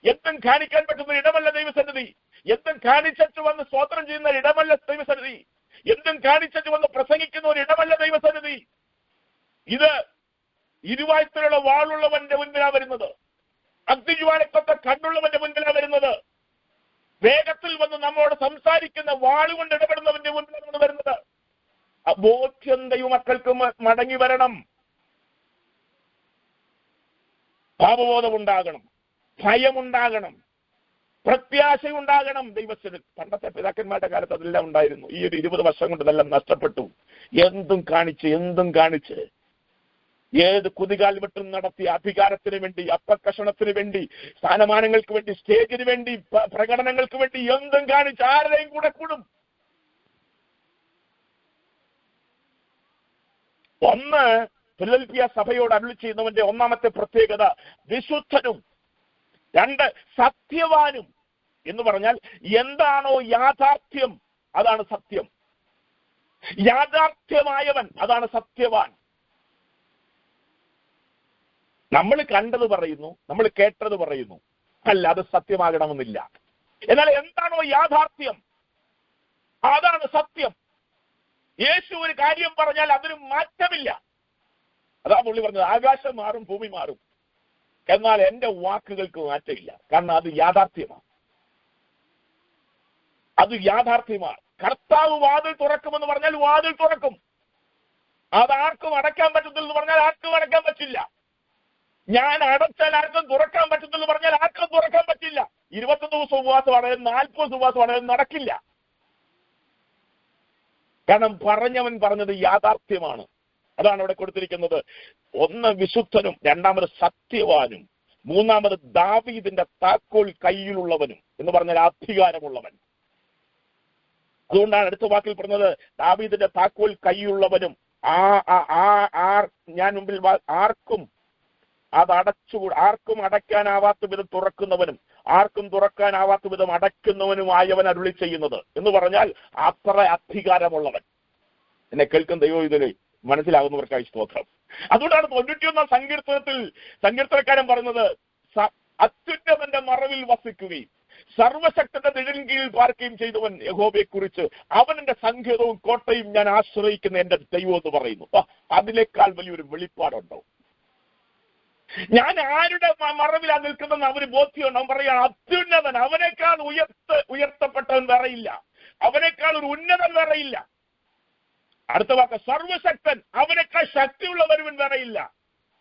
എന്തും കാണിക്കാൻ പറ്റുന്ന ഒരു ഇടമല്ല ദൈവസന്നിധി, എന്തും കാണിച്ചു വന്ന് സ്തോത്രം ചെയ്യുന്ന ഇടമല്ല ദൈവസന്നിധി, എന്തും കാണിച്ചു വന്ന് പ്രസംഗിക്കുന്ന ഒരു ഇടമല്ല ദൈവസന്നിധി. ഇത് ഇരുവായ്ത്തലുള്ള വാളുള്ളവന്റെ മുൻപിലാണ് വരുന്നത്, അഗ്നിജ്വാലക്കൊത്ത കണ്ണുള്ളവന്റെ മുൻപിലാണ് വരുന്നത്, വേഗത്തിൽ വന്ന് നമ്മോട് സംസാരിക്കുന്ന വാളുകൊണ്ട് ഇടപെടുന്നവന്റെ മുൻപിലാണ് വരുന്നത്. ബോധ്യം ദൈവമക്കൾക്ക് മടങ്ങി വരണം. പാപബോധമുണ്ടാകണം, ഭയമുണ്ടാകണം, പ്രത്യാശയുണ്ടാകണം. ദൈവത്തിന് പണ്ടത്തെ പിതാക്കന്മാരുടെ കാലത്ത് അതെല്ലാം ഉണ്ടായിരുന്നു. ഈ ഒരു 20 വർഷം കൊണ്ട് ഇതെല്ലാം നഷ്ടപ്പെട്ടു. എന്തും കാണിച്ച് ഏത് കുതികാൽ വെട്ടും നടത്തി അധികാരത്തിന് വേണ്ടി, അപ്പക്കഷണത്തിന് വേണ്ടി, സ്ഥാനമാനങ്ങൾക്ക് വേണ്ടി, സ്റ്റേജിന് വേണ്ടി, പ്രകടനങ്ങൾക്ക് വേണ്ടി എന്തും കാണിച്ച് ആരുടെയും കൂടെ കൂടും. ഒന്ന്, ഫിലദൽഫിയ സഭയോട് അരുളി ചെയ്യുന്നവന്റെ ഒന്നാമത്തെ പ്രത്യേകത വിശുദ്ധനും. 2, സത്യവാനും. എന്ന് പറഞ്ഞാൽ എന്താണോ യാഥാർത്ഥ്യം അതാണ് സത്യം, യാഥാർത്ഥ്യമായവൻ അതാണ് സത്യവാൻ. നമ്മൾ കണ്ടത് പറയുന്നു, നമ്മൾ കേട്ടത് പറയുന്നു, അല്ല അത് സത്യമാകണമെന്നില്ല. എന്നാൽ എന്താണോ യാഥാർത്ഥ്യം അതാണ് സത്യം. യേശു ഒരു കാര്യം പറഞ്ഞാൽ അതിന് മാറ്റമില്ല. അതാ പുള്ളി പറഞ്ഞത്, ആകാശം മാറും, ഭൂമി മാറും, എന്നാൽ എന്റെ വാക്കുകൾക്ക് മാറ്റമില്ല. കാരണം അത് യാഥാർത്ഥ്യമാണ്, അത് യാഥാർത്ഥ്യമാണ്. കർത്താവ് വാതിൽ തുറക്കുമെന്ന് പറഞ്ഞാൽ വാതിൽ തുറക്കും. അത് ആർക്കും അടയ്ക്കാൻ പറ്റത്തില്ലെന്ന് പറഞ്ഞാൽ ആർക്കും അടയ്ക്കാൻ പറ്റില്ല. ഞാൻ അടച്ചാൽ ആർക്കും തുറക്കാൻ പറ്റത്തില്ലെന്ന് പറഞ്ഞാൽ ആർക്കും തുറക്കാൻ പറ്റില്ല. 21 ദിവസം ഉപവാസമാണെങ്കിലും 40 ഉപവാസമാണെങ്കിലും നടക്കില്ല. കാരണം പറഞ്ഞവൻ പറഞ്ഞത് യാഥാർത്ഥ്യമാണ്. അതാണ് അവിടെ കൊടുത്തിരിക്കുന്നത്. 1 വിശുദ്ധനും, 2 സത്യവാനും, 3 ദാവീദിന്റെ താക്കോൽ കയ്യിലുള്ളവനും എന്ന് പറഞ്ഞാൽ അധികാരമുള്ളവൻ. അതുകൊണ്ടാണ് അടുത്ത വാക്കിൽ പറഞ്ഞത് ദാവീദിന്റെ താക്കോൽ കയ്യിലുള്ളവനും, ഞാൻ മുമ്പിൽ ആർക്കും അത് ആർക്കും അടയ്ക്കാനാവാത്ത വിധം തുറക്കുന്നവനും, ആർക്കും തുറക്കാനാവാത്ത വിധം അടയ്ക്കുന്നവനുമായവൻ അരുളി ചെയ്യുന്നത് എന്ന് പറഞ്ഞാൽ അത്ര അധികാരമുള്ളവൻ. എന്നെ കേൾക്കുന്ന ദൈവം ഇതിൽ മനസ്സിലാകുന്നവർക്കായി സ്തോത്രം. അതുകൊണ്ടാണ് 91 സങ്കീർത്തനക്കാരൻ പറയുന്നത്, അത്യുന്നതന്റെ മറവിൽ വസിക്കുകയും സർവശക്തന്റെ നിഴലിൻ കീഴിൽ പാർക്കുകയും ചെയ്തവൻ യഹോവയെ കുറിച്ച് അവൻ എന്റെ സങ്കേതവും കോട്ടയും ഞാൻ ആശ്രയിക്കുന്ന എന്റെ ദൈവം എന്ന് പറയുന്നു. അതിനേക്കാൾ വലിയൊരു വെളിപ്പാടുണ്ടോ? ഞാൻ ആരുടെ മറവിലാണ് നിൽക്കുന്നതെന്ന് അവന് ബോധ്യമുണ്ട്. അവൻ പറയുകയാണ് അത്യുന്നതൻ, അവനേക്കാൾ ഉയർത്തപ്പെട്ടവൻ വേറെയില്ല, അവനേക്കാൾ ഒരു ഉന്നതൻ വേറെയില്ല. അടുത്ത വാക്ക് സർവശക്തൻ, അവനേക്കാൾ ശക്തിയുള്ളവരുവൻ വേറെയില്ല.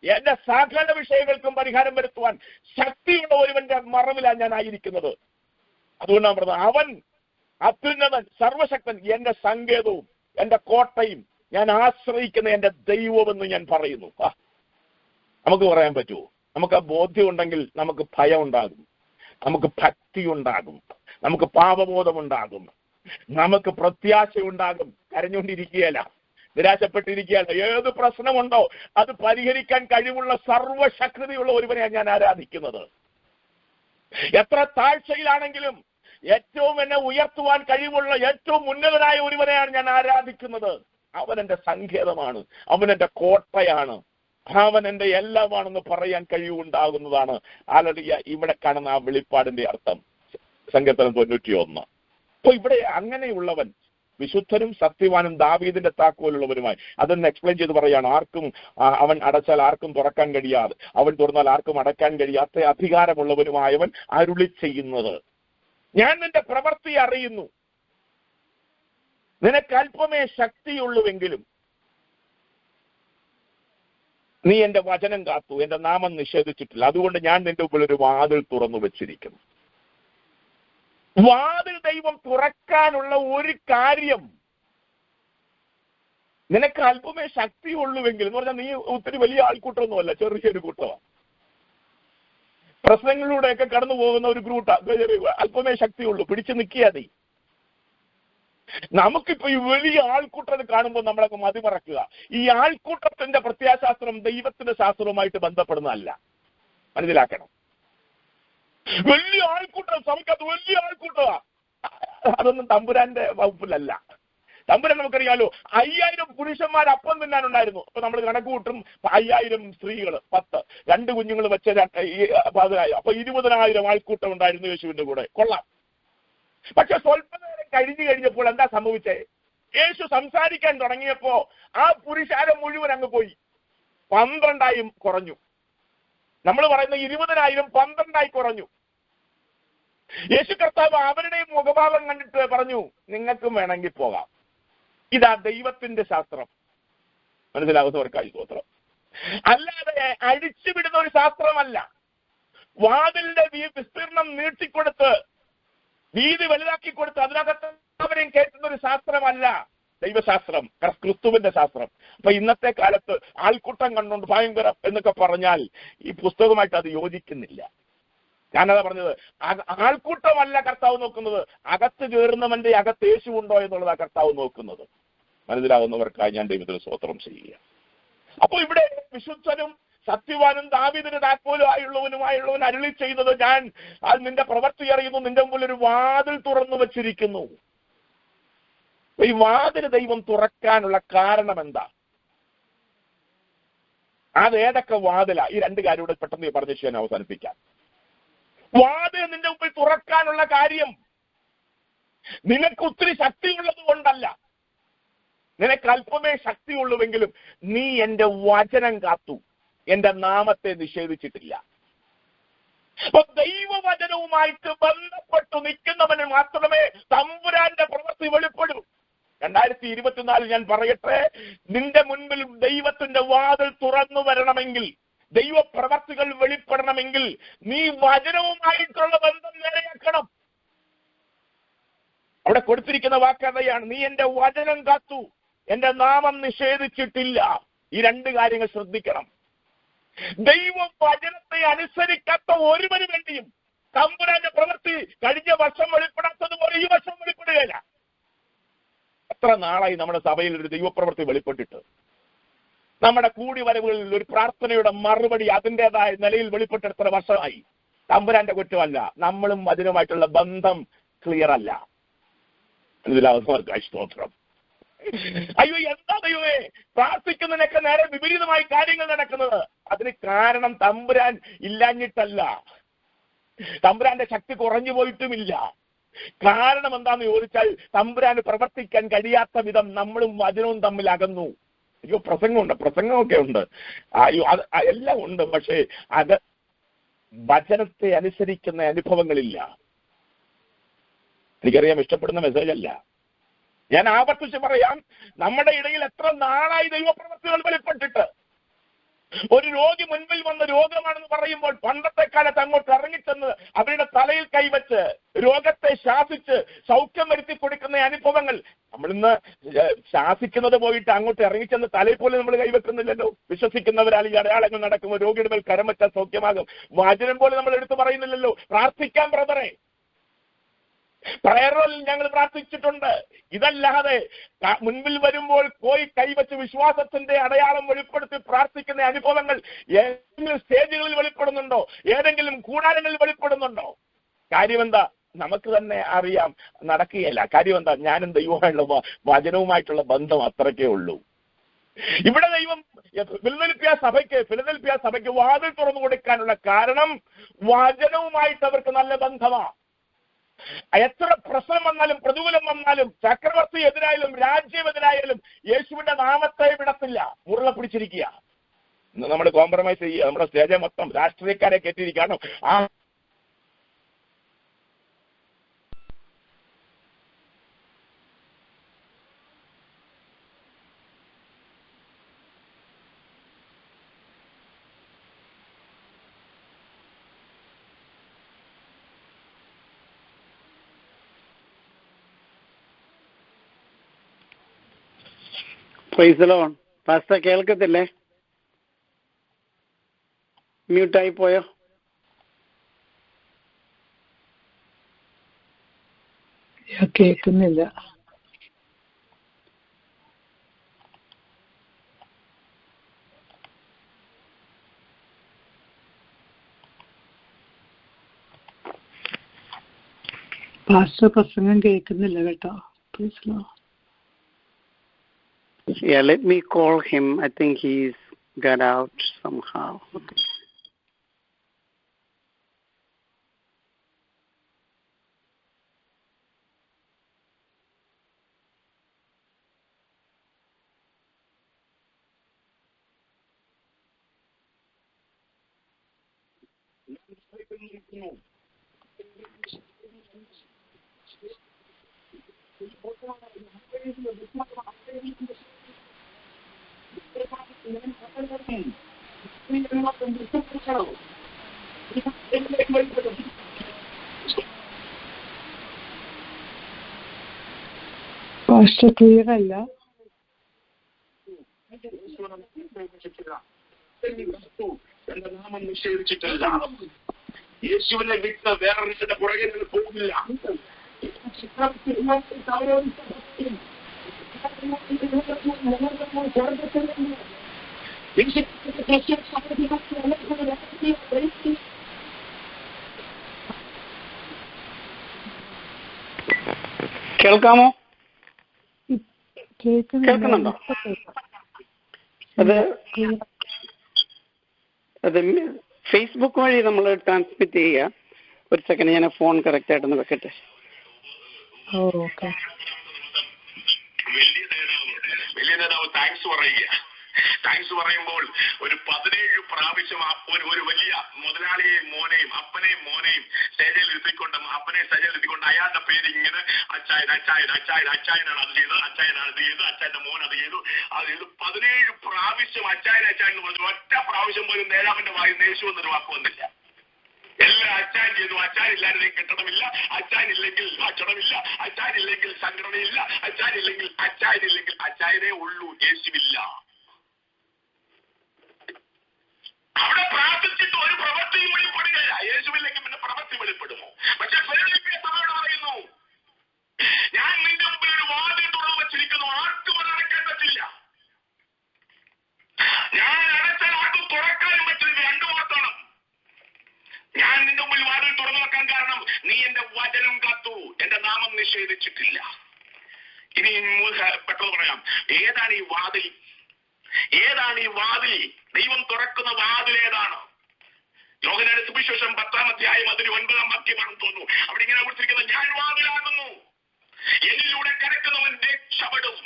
എന്റെ സകല വിഷയങ്ങൾക്കും പരിഹാരം വരുത്തുവാൻ ശക്തിയുള്ള ഒരുവന്റെ മറവിലാണ് ഞാൻ ആയിരിക്കുന്നത്. അതുകൊണ്ടാണ് പറഞ്ഞത്, അവൻ അത്യുന്നതൻ സർവശക്തൻ എന്റെ സങ്കേതവും എന്റെ കോട്ടയും ഞാൻ ആശ്രയിക്കുന്ന എന്റെ ദൈവമെന്ന് ഞാൻ പറയുന്നു. നമുക്ക് പറയാൻ പറ്റുമോ? നമുക്ക് ആ ബോധ്യം ഉണ്ടെങ്കിൽ നമുക്ക് ഭയം ഉണ്ടാകും, നമുക്ക് ഭക്തി ഉണ്ടാകും, നമുക്ക് പാപബോധമുണ്ടാകും, നമുക്ക് പ്രത്യാശ ഉണ്ടാകും. കരഞ്ഞുകൊണ്ടിരിക്കുകയല്ല, നിരാശപ്പെട്ടിരിക്കുകയല്ല. ഏത് പ്രശ്നമുണ്ടോ അത് പരിഹരിക്കാൻ കഴിവുള്ള സർവശക്തിയുള്ള ഒരുവനെയാണ് ഞാൻ ആരാധിക്കുന്നത്. എത്ര താഴ്ചയിലാണെങ്കിലും ഏറ്റവും എന്നെ ഉയർത്തുവാൻ കഴിവുള്ള ഏറ്റവും ഉന്നതനായ ഒരുവനെയാണ് ഞാൻ ആരാധിക്കുന്നത്. അവൻ എന്റെ സങ്കേതമാണ്, അവൻ എന്റെ കോട്ടയാണ്, അവൻ എന്റെ എല്ലാമാണെന്ന് പറയാൻ കഴിവുണ്ടാകുന്നതാണ്. ഹല്ലേലൂയ. ഇവിടെ കാണുന്ന ആ വെളിപ്പാടിന്റെ അർത്ഥം സങ്കീർത്തനം 91. അപ്പൊ ഇവിടെ അങ്ങനെയുള്ളവൻ വിശുദ്ധനും സത്യവാനും ദാവീദിന്റെ താക്കോലുള്ളവരുമായി അതൊന്ന് എക്സ്പ്ലെയിൻ ചെയ്ത് പറയാണ്. ആർക്കും അവൻ അടച്ചാൽ ആർക്കും തുറക്കാൻ കഴിയാതെ, അവൻ തുറന്നാൽ ആർക്കും അടയ്ക്കാൻ കഴിയാത്ത അധികാരമുള്ളവനുമായവൻ അരുളി ചെയ്യുന്നത്, ഞാൻ നിന്റെ പ്രവൃത്തി അറിയുന്നു, നിനക്ക് അല്പമേ ശക്തിയുള്ളൂവെങ്കിലും നീ എന്റെ വചനം കാത്തു, എന്റെ നാമം നിഷേധിച്ചിട്ടില്ല. അതുകൊണ്ട് ഞാൻ നിന്റെ മുമ്പിൽ ഒരു വാതിൽ തുറന്നു വെച്ചിരിക്കുന്നു. വാതിൽ ദൈവം തുറക്കാനുള്ള ഒരു കാര്യം, നിനക്ക് അല്പമേ ശക്തിയുള്ളൂവെങ്കിൽ എന്ന് പറഞ്ഞാൽ നീ ഒത്തിരി വലിയ ആൾക്കൂട്ടമൊന്നുമല്ല, ചെറിയൊരു കൂട്ടമാണ്. പ്രശ്നങ്ങളിലൂടെയൊക്കെ കടന്നു പോകുന്ന ഒരു അല്പമേ ശക്തിയുള്ളൂ, പിടിച്ചു നിൽക്കുക നീ. നമുക്കിപ്പോ ഈ വലിയ ആൾക്കൂട്ടത്തെ കാണുമ്പോൾ നമ്മളൊക്കെ മതിമറക്കുക. ഈ ആൾക്കൂട്ടത്തിന്റെ പ്രത്യാശാസ്ത്രം ദൈവത്തിന്റെ ശാസ്ത്രവുമായിട്ട് ബന്ധപ്പെടുന്നതല്ല, മനസ്സിലാക്കണം. വലിയ ആൾക്കൂട്ടം, നമുക്കത് വലിയ ആൾക്കൂട്ടമാ, അതൊന്നും തമ്പുരാന്റെ വകുപ്പിലല്ല. തമ്പുരാൻ നമുക്കറിയാലോ, 5000 പുരുഷന്മാർ അപ്പം തിന്നാനുണ്ടായിരുന്നു. അപ്പൊ നമ്മൾ കണക്ക് കൂട്ടും, 5000 സ്ത്രീകൾ 10, 2 കുഞ്ഞുങ്ങൾ വെച്ച 10,000, അപ്പൊ 20,000 ആൾക്കൂട്ടം ഉണ്ടായിരുന്നു യേശുവിന്റെ കൂടെ. കൊള്ളാം. പക്ഷെ സ്വല്പ നേരം കഴിഞ്ഞപ്പോൾ എന്താ സംഭവിച്ചേ? യേശു സംസാരിക്കാൻ തുടങ്ങിയപ്പോ ആ പുരുഷാരം മുഴുവൻ അങ്ങ് പോയി, 12 കുറഞ്ഞു. നമ്മൾ പറയുന്ന 20,000 12 കുറഞ്ഞു. യേശു കർത്താവ് അവരുടെയും മുഖഭാവം കണ്ടിട്ട് പറഞ്ഞു, നിങ്ങൾക്കും വേണമെങ്കിൽ പോകാം. ഇതാ ദൈവത്തിന്റെ ശാസ്ത്രം. മനസ്സിലാകുന്നവർക്കായി സ്തോത്രം. അല്ലാതെ അഴിച്ചുവിടുന്ന ഒരു ശാസ്ത്രമല്ല. വാതിലിന്റെ വിസ്തീർണം നീട്ടിക്കൊടുത്ത് വീതി വലുതാക്കി കൊടുത്ത് അതിനകത്ത് അവരെയും കയറ്റുന്ന ഒരു ശാസ്ത്രമല്ല ദൈവശാസ്ത്രം, ക്രിസ്തുവിന്റെ ശാസ്ത്രം. അപ്പൊ ഇന്നത്തെ കാലത്ത് ആൾക്കൂട്ടം കണ്ടുകൊണ്ട് ഭയങ്കരം എന്നൊക്കെ പറഞ്ഞാൽ ഈ പുസ്തകമായിട്ട് അത് യോജിക്കുന്നില്ല. ഞാനതാ പറഞ്ഞത്, ആൾക്കൂട്ടമല്ല കർത്താവ് നോക്കുന്നത്, അകത്ത് കയറുന്നവന്റെ അകത്ത് യേശു ഉണ്ടോ എന്നുള്ളതാ കർത്താവ് നോക്കുന്നത്. മനസ്സിലാകുന്നവർക്കായി ഞാൻ ദൈവത്തിന് സ്തോത്രം ചെയ്യുക. അപ്പൊ ഇവിടെ വിശുദ്ധനും സത്യവാനും ദാവീദിന്റെ താക്കോലുമായുള്ളവൻ അരുളി ചെയ്തത്, ഞാൻ അത് നിന്റെ പ്രവൃത്തി അറിയുന്നു, നിന്റെ മുമ്പിൽ ഒരു വാതിൽ തുറന്നു വച്ചിരിക്കുന്നു. ഈ വാതിൽ ദൈവം തുറക്കാനുള്ള കാരണം എന്താ? അതേതൊക്കെ വാതിലാ? ഈ 2 കാര്യം കൂടെ പെട്ടെന്ന് പറഞ്ഞ ഞാൻ അവസാനിപ്പിക്കാം. വാതിൽ നിന്റെ മുമ്പിൽ തുറക്കാനുള്ള കാര്യം നിനക്ക് ഒത്തിരി ശക്തിയുള്ളത് കൊണ്ടല്ല, നിനക്ക് അല്പമേ ശക്തിയുള്ളൂവെങ്കിലും നീ എന്റെ വചനം കാത്തു, എന്റെ നാമത്തെ നിഷേധിച്ചിട്ടില്ല. അപ്പൊ ദൈവവചനവുമായിട്ട് ബന്ധപ്പെട്ടു നിൽക്കുന്നവന് മാത്രമേ തമ്പുരാന്റെ പ്രവൃത്തി വെളിപ്പെടൂ. 2024 ഞാൻ പറയട്ടെ, നിന്റെ മുൻപിൽ ദൈവത്തിന്റെ വാതിൽ തുറന്നു വരണമെങ്കിൽ, ദൈവപ്രവർത്തികൾ വെളിപ്പെടണമെങ്കിൽ നീ വചനവുമായിട്ടുള്ള ബന്ധം നിലനിൽക്കണം. അവിടെ കൊടുത്തിരിക്കുന്ന വാക്കതയാണ്, നീ എന്റെ വചനം കാത്തു, എന്റെ നാമം നിഷേധിച്ചിട്ടില്ല. ഈ 2 കാര്യങ്ങൾ ശ്രദ്ധിക്കണം. ദൈവ വചനത്തെ അനുസരിക്കാത്ത ഒരുവന് വേണ്ടിയും തമ്പുരാന്റെ പ്രവൃത്തി കഴിഞ്ഞ വർഷം വെളിപ്പെടാത്തതുപോലെ ഈ വർഷം വെളിപ്പെടുകയില്ല. എത്ര നാളായി നമ്മുടെ സഭയിൽ ഒരു ദൈവപ്രവൃത്തി വെളിപ്പെട്ടിട്ട്? നമ്മുടെ കൂടിവരവുകളിൽ ഒരു പ്രാർത്ഥനയുടെ മറുപടി അതിൻ്റെതായ നിലയിൽ വെളിപ്പെട്ട് എത്ര വർഷമായി? തമ്പുരാന്റെ കുറ്റമല്ല, നമ്മളും വചനവുമായിട്ടുള്ള ബന്ധം ക്ലിയർ അല്ല. ഇതിലാവുന്നവർക്കായി സ്തോത്രം. അയ്യോ, എന്താ ദൈവമേ പ്രാർത്ഥിക്കുന്നതിനൊക്കെ നേരെ വിപരീതമായി കാര്യങ്ങൾ നടക്കുന്നത്? അതിന് കാരണം തമ്പുരാൻ ഇല്ലാഞ്ഞിട്ടല്ല, തമ്പുരാന്റെ ശക്തി കുറഞ്ഞു പോയിട്ടുമില്ല. കാരണം എന്താന്ന് ചോദിച്ചാൽ, തമ്പുരാന് പ്രവർത്തിക്കാൻ കഴിയാത്ത വിധം നമ്മളും വചനവും തമ്മിൽ അകന്നു. അയ്യോ, പ്രസംഗമൊക്കെ ഉണ്ട്, അയ്യോ അത് എല്ലാം ഉണ്ട്, പക്ഷേ അത് വചനത്തെ അനുസരിക്കുന്ന അനുഭവങ്ങളില്ല. എനിക്കറിയാം, ഇഷ്ടപ്പെടുന്ന മെസ്സേജ് അല്ല. ഞാൻ ആവർത്തിച്ച് പറയാം, നമ്മുടെ ഇടയിൽ എത്ര നാളായി ദൈവപ്രവൃത്തികൾ വെളിപ്പെട്ടിട്ട്, ഒരു രോഗി മുൻപിൽ വന്ന് രോഗമാണെന്ന് പറയുമ്പോൾ പണ്ടത്തെ കാലത്ത് അങ്ങോട്ട് ഇറങ്ങിച്ചെന്ന് അവരുടെ തലയിൽ കൈവച്ച് രോഗത്തെ ശാസിച്ച് സൗഖ്യം വരുത്തി കൊടുക്കുന്ന അനുഭവങ്ങൾ നമ്മളിന്ന് ശാസിക്കുന്നത് പോയിട്ട് അങ്ങോട്ട് ഇറങ്ങിച്ചെന്ന് തലയിൽ പോലും നമ്മൾ കൈവെക്കുന്നില്ലല്ലോ. വിശ്വസിക്കുന്നവരാൽ ഈ അടയാളങ്ങൾ നടക്കുമ്പോൾ രോഗിയുടെ മേൽ കരം വെച്ചാൽ സൗഖ്യമാകും. വചനം പോലെ നമ്മൾ എടുത്തു പറയുന്നില്ലല്ലോ. പ്രാർത്ഥിക്കാം ബ്രദറെ, പ്രയറിൽ ഞങ്ങൾ പ്രാർത്ഥിച്ചിട്ടുണ്ട്. ഇതല്ലാതെ മുൻപിൽ വരുമ്പോൾ പോയി കൈവച്ച് വിശ്വാസത്തിന്റെ അടയാളം വെളിപ്പെടുത്തി പ്രാർത്ഥിക്കുന്ന അനുഭവങ്ങൾ ഏതെങ്കിലും സ്റ്റേജുകളിൽ വെളിപ്പെടുന്നുണ്ടോ? ഏതെങ്കിലും കൂടാരങ്ങളിൽ വെളിപ്പെടുന്നുണ്ടോ? കാര്യമെന്താ? നമുക്ക് തന്നെ അറിയാം, നടക്കുകയില്ല. കാര്യമെന്താ? ഞാനും ദൈവമായുള്ള വചനവുമായിട്ടുള്ള ബന്ധം അത്രയ്ക്കേ ഉള്ളൂ. ഇവിടെ ദൈവം ഫിലദൽഫിയ സഭയ്ക്ക് വാതിൽ തുറന്നു കൊടുക്കാനുള്ള കാരണം വചനവുമായിട്ട് അവർക്ക് നല്ല ബന്ധമാണ്. എത്ര പ്രശ്നം വന്നാലും പ്രതികൂലം വന്നാലും ചക്രവർത്തി എതിരായാലും രാജ്യം എതിരായാലും യേശുവിന്റെ നാമത്തെ വിടത്തില്ല, മുറുകെ പിടിച്ചിരിക്കുക. നമ്മൾ കോംപ്രമൈസ് ചെയ്യുക. നമ്മുടെ സ്റ്റേജ് മൊത്തം രാഷ്ട്രീയക്കാരെ കയറ്റിയിരിക്കുകയാണ്. ആ പാസ്റ്റർ കേൾക്കത്തില്ലേ? മ്യൂട്ടായി പോയോ? കേൾക്കുന്നില്ല. പാസ്റ്റർ പ്രസംഗം കേൾക്കുന്നില്ല കേട്ടോ. Yeah, let me call him. I think he's got out somehow. Pastor clear അല്ല. എന്റെ നാമം നിഷേധിച്ചിട്ടില്ല. യേശുവിനെ വിട്ട് വേറൊരു പുറകെ നിന്ന് പോകുന്നില്ല. കേൾക്കാമോ? കേൾക്കുന്നുണ്ടോ? അത് ഫേസ്ബുക്ക് വഴി നമ്മൾ ട്രാൻസ്മിറ്റ് ചെയ്യുക. ഒരു സെക്കൻഡ്, ഞാൻ ഫോൺ കറക്റ്റ് ആയിട്ടൊന്ന് വെക്കട്ടെ. വലിയ നേതാവ് താങ്ക്സ് പറയുമ്പോൾ ഒരു 17 പ്രാവശ്യം ഒരു വലിയ മുതലാളിയെയും മോനെയും അപ്പനെയും മോനെയും സ്റ്റേജിൽ ഇരുത്തിക്കൊണ്ടും അപ്പനെ സ്റ്റേജിൽ ഇരുത്തിക്കൊണ്ട് അയാളുടെ പേര് ഇങ്ങനെ അച്ചായനാണ് അത് ചെയ്തത്, അച്ചായനാണ് ഇത് ചെയ്തത്, അച്ചായന്റെ മോൻ അത് ചെയ്തു 17 പ്രാവശ്യം അച്ചായൻ എന്ന് പറഞ്ഞു. ഒറ്റ പ്രാവശ്യം പോലും നേതാവിന്റെ വായിൽ യേശു എന്നൊരു വാക്ക് വന്നില്ല. എല്ലാം അച്ചായൻ ചെയ്തു. അച്ചായൻ ഇല്ലാതെ കെട്ടണമില്ല, അച്ചായൻ ഇല്ലെങ്കിൽ ഭക്ഷണമില്ല, അച്ചായൻ ഇല്ലെങ്കിൽ സംഘടനയില്ല, അച്ചായൻ ഇല്ലെങ്കിൽ അച്ചായനേ ഉള്ളൂ, യേശുവില്ല. അവിടെ പ്രാർത്ഥിച്ചിട്ട് ഒരു പ്രവൃത്തിയും വെളിപ്പെടുകയില്ല. യേശുവില്ലെങ്കിൽ പിന്നെ പ്രവൃത്തി വെളിപ്പെടുമോ? പക്ഷെ ഫിലദൽഫിയ സഭയോട് പറയുന്നു, ഞാൻ നിന്റെ മുമ്പിൽ ഒരു വാതിൽ തുറന്നു വച്ചിരിക്കുന്നു, ആർക്കും അത് അടയ്ക്കാൻ പറ്റില്ല. ഞാൻ അടച്ചാൽ ആർക്കും തുറക്കാനും പറ്റില്ല. രണ്ടു ഓർക്കണം. ഞാൻ നിന്റെ മുമ്പിൽ വാതിൽ തുറന്നു വെക്കാൻ കാരണം നീ എന്റെ വചനം കാത്തു, എന്റെ നാമം നിഷേധിച്ചിട്ടില്ല. ഇനി പെട്ടെന്ന് പറയാം, ഏതാണ് ഈ വാതിൽ? ദൈവം തുറക്കുന്ന വാതിൽ ഏതാണ്? യോഹന്നാന്റെ സുവിശേഷം 10-ാം അധ്യായം അതിന് 9-ാം വാക്യമാണെന്ന് തോന്നുന്നു. അവിടെ ഇങ്ങനെ കുറിച്ചിരിക്കുന്നത്, ഞാൻ വാതിലാകുന്നു, എന്നിലൂടെ കടക്കുന്നവൻ രക്ഷപ്പെടും.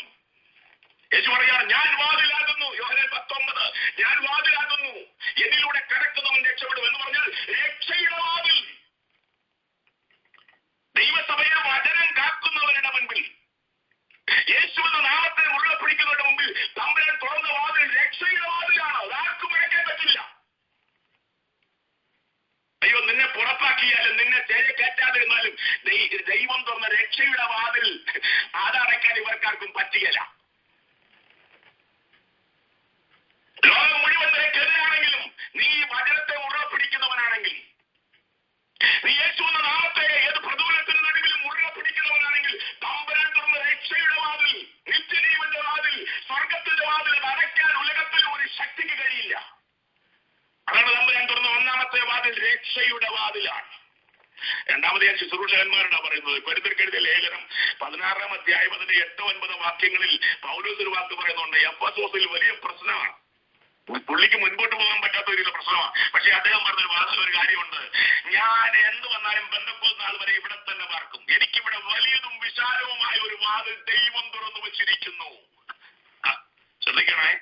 യേശു പറയാണ്, ഞാൻ വാതിലാകുന്നു. യോഹന്നാൻ 19, ഞാൻ വാതിലാകുന്നു, എന്നിലൂടെ കടക്കുന്നവൻ രക്ഷപ്പെടും എന്ന് പറഞ്ഞാൽ രക്ഷയുടെ വാതിൽ. ദൈവസഭയെ വചനം കാക്കുന്നവരുടെ മുൻപിൽ, യേശുവിന്റെ നാമത്തെ മുറുകെ പിടിക്കുന്നവരുടെ മുമ്പിൽ തമ്പുരാൻ തുറന്ന വാതിൽ രക്ഷയുടെ വാതിലാണ്. അത് ആർക്കും അടയ്ക്കാൻ രക്ഷയുടെ വാതിൽ അതടയ്ക്കാൻ ഇവർക്കാർക്കും പറ്റുകയില്ല. ലോകം മുഴുവൻ നിനക്കെതിരാണെങ്കിലും നീ വചനത്തെ മുറുകെ പിടിക്കുന്നവനാണെങ്കിൽ, നീ യേശു എന്ന നാമത്തെ ഏത് പ്രതികൂലത്തിന് നടുവിലും മുറുകെ പിടിക്കുന്നവനാണെങ്കിൽ, തമ്പുരാൻ തുറന്ന രക്ഷയുടെ വാതിൽ, നിത്യജീവന്റെ വാതിൽ, സ്വർഗത്തിന്റെ വാതിൽ അത് അടയ്ക്കാൻ ഉലകത്തിൽ ഒരു ശക്തിക്ക് കഴിയില്ല. അതാണ് തമ്പുരാൻ തുറന്ന ഒന്നാമത്തെ വാതിൽ, രക്ഷയുടെ വാതിലാണ്. രണ്ടാമത് ഞാൻ ശുശ്രൂഷകന്മാരോടാ പറയുന്നത്. കൊരിന്ത്യർക്കെഴുതിയ ലേഖനം 16-ാം അധ്യായം 8-9 വാക്യങ്ങളിൽ പൗലോസ് ഒരു വാക്ക് പറയുന്നുണ്ട്. എഫെസോസിൽ വലിയ പ്രശ്നമാണ്, പുള്ളിക്ക് മുൻപോട്ട് പോകാൻ പറ്റാത്ത ഒരു പ്രശ്നമാണ്. പക്ഷെ അദ്ദേഹം പറഞ്ഞൊരു വാദം, ഒരു കാര്യമുണ്ട്, ഞാൻ എന്ത് വന്നാലും ബന്ധക്കോസ് നാൾ വരെ ഇവിടെ തന്നെ പാർക്കും. എനിക്കിവിടെ വലിയതും വിശാലവുമായ ഒരു വാതിൽ ദൈവം തുറന്നു വെച്ചിരിക്കുന്നു. ശ്രദ്ധിക്കണേ,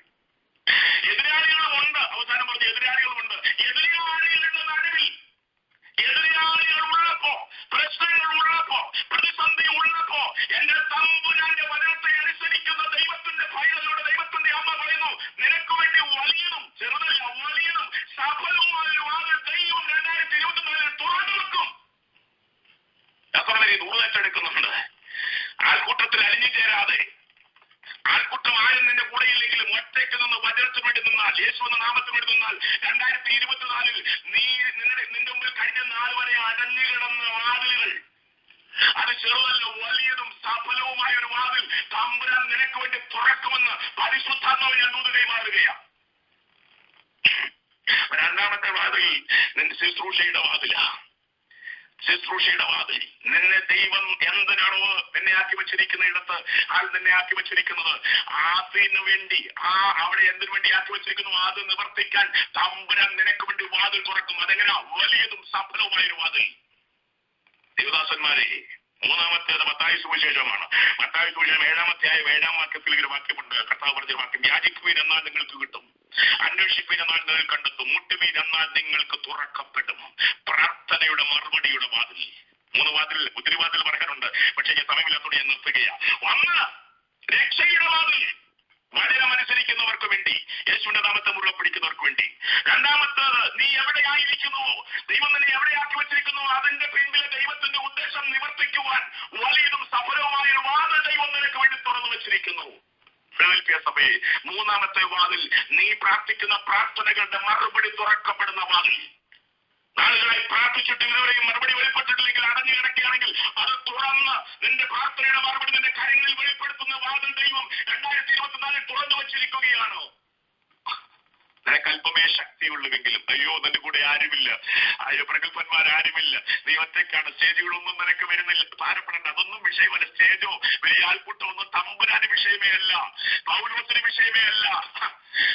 എതിരാളികളുമുണ്ട്. അവസാനം പറഞ്ഞ എതിരാളികളുമുണ്ട്. എതിരാളികളുടെ നടുവിൽ, എതിരാളികൾ ഉള്ളപ്പോ, പ്രശ്നങ്ങൾ ഉള്ളപ്പോ, പ്രതിസന്ധി ഉള്ളപ്പോ, എന്റെ തമ്പുരാന്റെ വചനത്തെ അനുസരിക്കുന്ന ദൈവത്തിന്റെ പൈതലോട് ദൈവത്തിന്റെ അമ്മ പറയുന്നു, നിനക്ക് വേണ്ടി വലിയതും, ചെറുതല്ല വലിയതും സഫലവുമായ ഒരു വാതിൽ ദൈവം 2024 തുറന്നു വെക്കും. എത്ര പേര് നൂറേറ്റെടുക്കുന്നുണ്ട്? ആൾക്കൂട്ടത്തിൽ അലിഞ്ഞു ചേരാതെ, ആൾക്കൂട്ടം ആരും നിന്റെ കൂടെ ഇല്ലെങ്കിലും ഒറ്റയ്ക്ക് നിന്ന് വചനത്തിന് വേണ്ടി നിന്നാൽ, യേശു എന്ന നാമത്തിന് വേണ്ടി നിന്നാൽ, 2024 നീ നിന്റെ മുമ്പിൽ കഴിഞ്ഞ നാൾ വരെ അടഞ്ഞു കിടന്ന വാതിലുകൾ, അത് ചെറുതല്ല വലിയതും സഫലവുമായ ഒരു വാതിൽ തമ്പുരാൻ നിനക്ക് വേണ്ടി തുറക്കുമെന്ന് പരിശുദ്ധാത്മാവ് ഞാൻ ദൂത് കൈമാറുകയാണ്. രണ്ടാമത്തെ വാതിൽ നിന്റെ ശുശ്രൂഷയുടെ വാതിലാ. ശുശ്രൂഷയുടെ വാതിൽ, നിന്നെ ദൈവം എന്തിനാണോ നിന്നെ ആക്കി വെച്ചിരിക്കുന്ന ഇടത്ത് ആൾ നിന്നെ ആക്കി വെച്ചിരിക്കുന്നത്, അതിനു വേണ്ടി, അവിടെ എന്തിനു വേണ്ടി ആക്കി വെച്ചിരിക്കുന്നു അത് നിവർത്തിക്കാൻ തമ്പുരാൻ നിനക്ക് വേണ്ടി വാതിൽ തുറക്കും. അതെങ്ങനെയാ? വലിയതും സഫലവുമായൊരു വാതിൽ. ദേവദാസന്മാരെ, മൂന്നാമത്തേത് മത്തായി സുവിശേഷമാണ്. മത്തായി സുവിശേഷം 7-ാം അധ്യായം 7-ാം വാക്യത്തിൽ ഒരു വാക്യമുണ്ട്. കർത്താവ് പറഞ്ഞ വാക്യം, യാചിക്കുവീൻ എന്നാൽ നിങ്ങൾക്ക് കിട്ടും, അന്വേഷിപ്പീൻ എന്നാൽ നിങ്ങൾ കണ്ടെത്തും, മുട്ടുവീൻ എന്നാൽ നിങ്ങൾക്ക് തുറക്കപ്പെടും. പ്രാർത്ഥനയുടെ മറുപടിയുടെ വാതിൽ. 3 വാതിൽ, ഒത്തിരി വാതിൽ പറയാനുണ്ട്, പക്ഷേ ഞാൻ സമയമില്ലാത്തോടെ ഞാൻ നിർത്തുകയാണ്. ഒന്ന്, രക്ഷയുടെ വാതിൽ, വചനമനുസരിക്കുന്നവർക്ക് വേണ്ടി, യേശുവിന്റെ നാമത്തെ മുറുകെ പിടിക്കുന്നവർക്ക് വേണ്ടി. രണ്ടാമത്തേത്, നീ എവിടെയായിരിക്കുന്നു, ദൈവം നിന്നെ എവിടെയാക്കി വെച്ചിരിക്കുന്നു, അതിന്റെ പിന്നിലെ ദൈവത്തിന്റെ ഉദ്ദേശം നിവർത്തിക്കുവാൻ വലിയതും സഫലവുമായ ഒരു വാതിൽ ദൈവം നിനക്ക് വേണ്ടി തുറന്നു വെച്ചിരിക്കുന്നു. ഫിലദൽഫിയ സഭയെ, മൂന്നാമത്തെ വാതിൽ, നീ പ്രാർത്ഥിക്കുന്ന പ്രാർത്ഥനകളുടെ മറുപടി തുറക്കപ്പെടുന്ന വാതിൽ. നാളുകളായി പ്രാർത്ഥിച്ചിട്ട് ഇതുവരെയും മറുപടി വെളിപ്പെട്ടിട്ടില്ലെങ്കിൽ, അടഞ്ഞു കിടക്കുകയാണെങ്കിൽ അത് തുറന്ന് നിന്റെ പ്രാർത്ഥനയുടെ മറുപടി നിന്റെ കാര്യങ്ങളിൽ വെളിപ്പെടുത്തുന്ന വാതിൽ ദൈവം 2024 തുറന്നു വച്ചിരിക്കുകയാണോ? നിനക്ക് അല്പമേ ശക്തിയുള്ളൂവെങ്കിലും, അയ്യോ നിന്റെ കൂടെ ആരുമില്ല, അയ്യോ പ്രഗത്ഭന്മാരാരുമില്ല, നീ ഒറ്റയ്ക്കാണ്, സ്റ്റേജുകളൊന്നും നിനക്ക് വരുന്നില്ല, ഭാരപ്പെടേണ്ട, അതൊന്നും വിഷയമല്ല. സ്റ്റേജോ വലിയ ആൾക്കൂട്ടം ഒന്നും തമ്പുരാന് വിഷയമേ അല്ല, പൗലോസിന് വിഷയമേ അല്ല.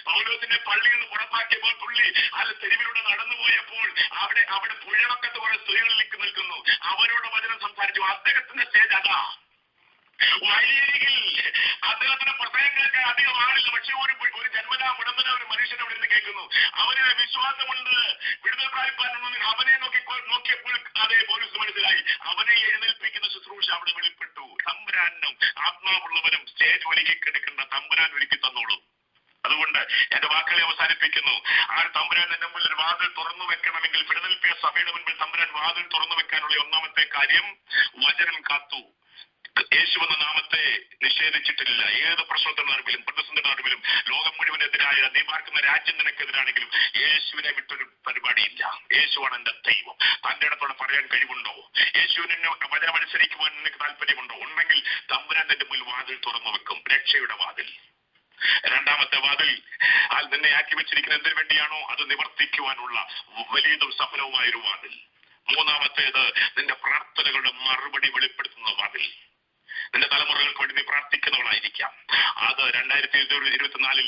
പൗലോസിനെ പള്ളിയിൽ നിന്ന് പുറത്താക്കിയപ്പോൾ പുള്ളി അത് തെരുവിലൂടെ നടന്നുപോയപ്പോൾ അവിടെ പുഴവക്കത്ത് കുറെ സ്ത്രീകൾ നിൽക്കുന്നു, അവരോട് വചനം സംസാരിച്ചു. അദ്ദേഹത്തിന്റെ സ്റ്റേജ് അതാ. വഴിയരികിൽ അദ്ദേഹത്തിന്റെ പ്രസംഗം കേൾക്കാൻ അധികം ആളില്ല, പക്ഷെ ഒരു ജന്മനാ മുടന്തന ഒരു മനുഷ്യൻ അവിടെ നിന്ന് കേൾക്കുന്നു. അവന് വിശ്വാസമുണ്ട്, വിടുതൽ പ്രാപിപ്പാനുണ്ടെന്ന് അവനെ നോക്കിയപ്പോൾ അതേ പോലീസ് മനസ്സിലായി. അവനെ എഴുന്നേൽപ്പിക്കുന്ന ശുശ്രൂഷ അവിടെ വെളിപ്പെട്ടു. തമ്പുരാനും ആത്മാവുള്ളവരും സ്റ്റേജ് ഒരുക്കിക്കെടുക്കുന്ന തമ്പുരാൻ ഒരുക്കി തന്നോളും. അതുകൊണ്ട് എന്റെ വാക്കുകളെ അവസാനിപ്പിക്കുന്നു. ആ തമ്പുരാൻ എന്റെ മുന്നിൽ വാതിൽ തുറന്നു വെക്കണമെങ്കിൽ, ഫിലദൽഫിയ സഭയുടെ മുൻപിൽ തമ്പുരാൻ വാതിൽ തുറന്നു വെക്കാനുള്ള ഒന്നാമത്തെ കാര്യം, വചനം കാത്തു. യേശു എന്ന നാമത്തെ നിഷേധിച്ചിട്ടില്ല. ഏത് പ്രശ്നത്തിന്റെ നടുവിലും, പ്രതിസന്ധിയുടെ നടുവിലും, ലോകം മുഴുവനെതിരായ, നീ പാർക്കുന്ന രാജ്യം നിനക്കെതിരാണെങ്കിലും യേശുവിനെ വിട്ടൊരു പരിപാടിയില്ല. യേശുവാണ് എന്റെ ദൈവം. തന്റെ ഇടത്തോടെ പറയാൻ കഴിവുണ്ടോ? യേശുവിനെ വചനമനുസരിക്കുവാൻ നിനക്ക് താല്പര്യമുണ്ടോ? ഉണ്ടെങ്കിൽ തമ്പുരാൻ നിന്റെ മുന്നിൽ വാതിൽ തുറന്നു വെക്കും, രക്ഷയുടെ വാതിൽ. രണ്ടാമത്തെ വാതിൽ, ആൾ നിന്നെ ആക്കി വെച്ചിരിക്കുന്ന എന്തിനു വേണ്ടിയാണോ അത് നിവർത്തിക്കുവാനുള്ള വലിയതും സഫലവുമായൊരു വാതിൽ. മൂന്നാമത്തേത്, നിന്റെ പ്രാർത്ഥനകളുടെ മറുപടി വെളിപ്പെടുത്തുന്ന വാതിൽ. നിന്റെ തലമുറകൾക്ക് വേണ്ടി നീ പ്രാർത്ഥിക്കുന്നവളായിരിക്കാം. അത് 2024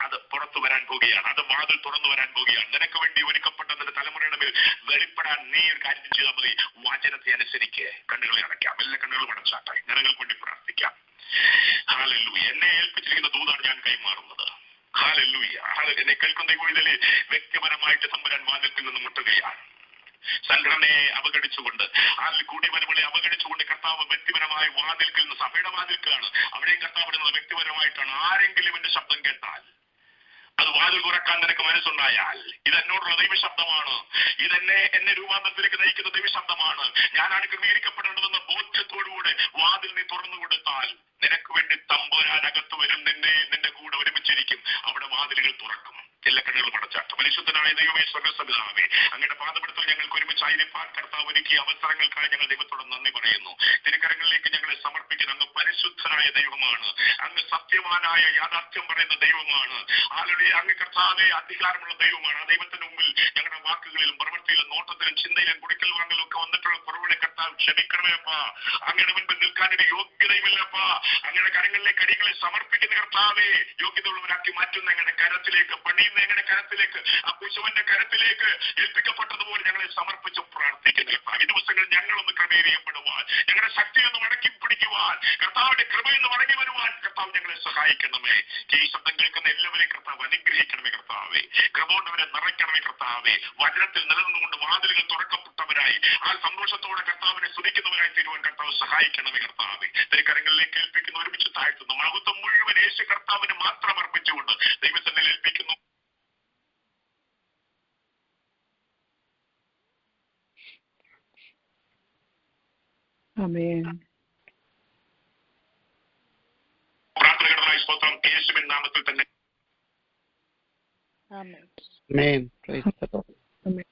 അത് പുറത്തു വരാൻ പോവുകയാണ്. അത് വാതിൽ തുറന്നു വരാൻ പോവുകയാണ്. നിനക്ക് വേണ്ടി ഒരുക്കപ്പെട്ട നിന്റെ തലമുറയുടെ മേൽ വെളിപ്പെടാൻ നീ ഒരു കാര്യം ചെയ്താൽ മതി. വചനത്തെ അനുസരിക്ക്. കണ്ണുകളെ അടയ്ക്കാം, എല്ലാ കണ്ണുകളും അടച്ചാട്ടെ. ജനങ്ങൾക്ക് വേണ്ടി പ്രാർത്ഥിക്കാം. ഹല്ലേലൂയ. എന്നെ ഏൽപ്പിച്ചിരിക്കുന്ന ദൂതാണ് ഞാൻ കൈമാറുന്നത്. ഹല്ലേലൂയ. എന്നെ കേൾക്കുന്ന ദൈവത്തിലെ വ്യക്തിപരമായിട്ട് തമ്പുരാൻ വാതിൽക്കൽ നിന്ന് മുട്ടുകയാണ്. സംഘടനയെ അവഗണിച്ചുകൊണ്ട്, അതിൽ കൂടി വരുമ്പോഴെ അവഗണിച്ചുകൊണ്ട് കർത്താവ് വ്യക്തിപരമായ വാതിൽക്കൽ നിന്ന്, സഭയുടെ വാതിൽക്കാണ്, അവിടെയും കർത്താവ് ഇടുന്നത് വ്യക്തിപരമായിട്ടാണ്. ആരെങ്കിലും എന്റെ ശബ്ദം കേട്ടാൽ, അത് വാതിൽ തുറക്കാൻ നിനക്ക് മനസ്സുണ്ടായാൽ, ഇത് എന്നോടുള്ള ദൈവശബ്ദമാണ്, ഇതെന്നെ രൂപാന്തരത്തിലേക്ക് നയിക്കുന്ന ദൈവശബ്ദമാണ്, ഞാനാണ് ക്രമീകരിക്കപ്പെടേണ്ടതെന്ന ബോധ്യത്തോടുകൂടെ വാതിൽ നീ തുറന്നു കൊടുത്താൽ നിനക്ക് വേണ്ടി തമ്പുരാനകത്ത് വരും, നിന്റെ കൂടെ ഒരുമിച്ചിരിക്കും. അവിടെ വാതിലുകൾ തുറക്കും. എല്ലാ കണ്ണുകളും അടച്ചാട്ട്. പരിശുദ്ധനായ ദൈവമേ, സ്വർഗ്ഗസപിതാവേ, അങ്ങയുടെ പാദപീഠത്തിൽ ഞങ്ങൾക്ക് ഒരുമിച്ചായിരിക്കാൻ കർത്താവ് ഒരുക്കിയ അവസരങ്ങൾക്കായി ഞങ്ങൾ ദൈവത്തോട് നന്ദി പറയുന്നു. തിരുക്കരങ്ങളിലേക്ക് ഞങ്ങളെ സമർപ്പിക്കുന്ന അങ്ങ് പരിശുദ്ധനായ ദൈവമാണ്. അങ്ങ് സത്യവാനായ യാഥാർത്ഥ്യം പറയുന്ന ദൈവമാണ്. ആളുടെ അങ്ങ് കർത്താവെ അധികാരമുള്ള ദൈവമാണ്. ആ ദൈവത്തിന് മുമ്പിൽ ഞങ്ങളുടെ വാക്കുകളിലും പ്രവൃത്തിയിലും നോട്ടത്തിലും ചിന്തയിലും കുടിക്കൽ വാങ്ങലും ഒക്കെ വന്നിട്ടുള്ള കുറവുകളെ കർത്താവ് ക്ഷമിക്കണമേപ്പാ. അങ്ങയുടെ മുൻപിൽ നിൽക്കാനൊരു യോഗ്യതയുമില്ലപ്പാ. അങ്ങയുടെ കരങ്ങളിലേക്ക് അടികളെ സമർപ്പിക്കുന്ന കർത്താവെ, യോഗ്യതയുള്ളവരാക്കി മാറ്റുന്ന ഞങ്ങളുടെ കരത്തിലേക്ക്, പണിയുന്ന ഞങ്ങളുടെ കരത്തിലേക്ക്, ആ കുശവന്റെ കരത്തിലേക്ക് ഏൽപ്പിക്കപ്പെട്ടതുപോലെ ഞങ്ങളെ സമർപ്പിച്ച് പ്രാർത്ഥിക്കുന്ന കർത്താവ്, ഈ ദിവസങ്ങളിൽ ഞങ്ങളൊന്ന് ക്രമീകരിക്കപ്പെടുവാൻ, ഞങ്ങളുടെ ശക്തിയൊന്ന് മടക്കി പിടിക്കുവാൻ, കർത്താവിന്റെ കൃപയെന്ന് മടങ്ങി വരുവാൻ കർത്താവ് ഞങ്ങളെ സഹായിക്കണമേ. ഈ ശബ്ദം കേൾക്കുന്ന എല്ലാവരെയും കർത്താവ് അനുഗ്രഹിക്കണമേ കർത്താവെ. കൃപ കൊണ്ടവരെ നിറയ്ക്കണമേ കർത്താവെ. വചനത്തിൽ നിലനിന്നുകൊണ്ട് വാതിലുകൾ തുറക്കപ്പെട്ടവരായി ആ സന്തോഷത്തോടെ കർത്താവിനെ സ്തുതിക്കുന്നവരായി തീരുവാൻ കർത്താവ് സഹായിക്കണമേ കർത്താവെ. തിരുക്കരങ്ങളിലേക്ക് ഏൽപ്പിക്കുന്ന ഒരുമിച്ച് താഴ്ത്തുന്നു. മഹത്വം മുഴുവൻ യേശു കർത്താവിന് മാത്രം അർപ്പിച്ചുകൊണ്ട് ദൈവത്തിൽ ഏൽപ്പിക്കുന്നു. ആമേൻ. പ്രാർത്ഥനകളുടെ സ്തോത്രം യേശുവിൻ നാമത്തിൽ തന്നെ. ആമേൻ. Amen. Praise the Lord. Amen.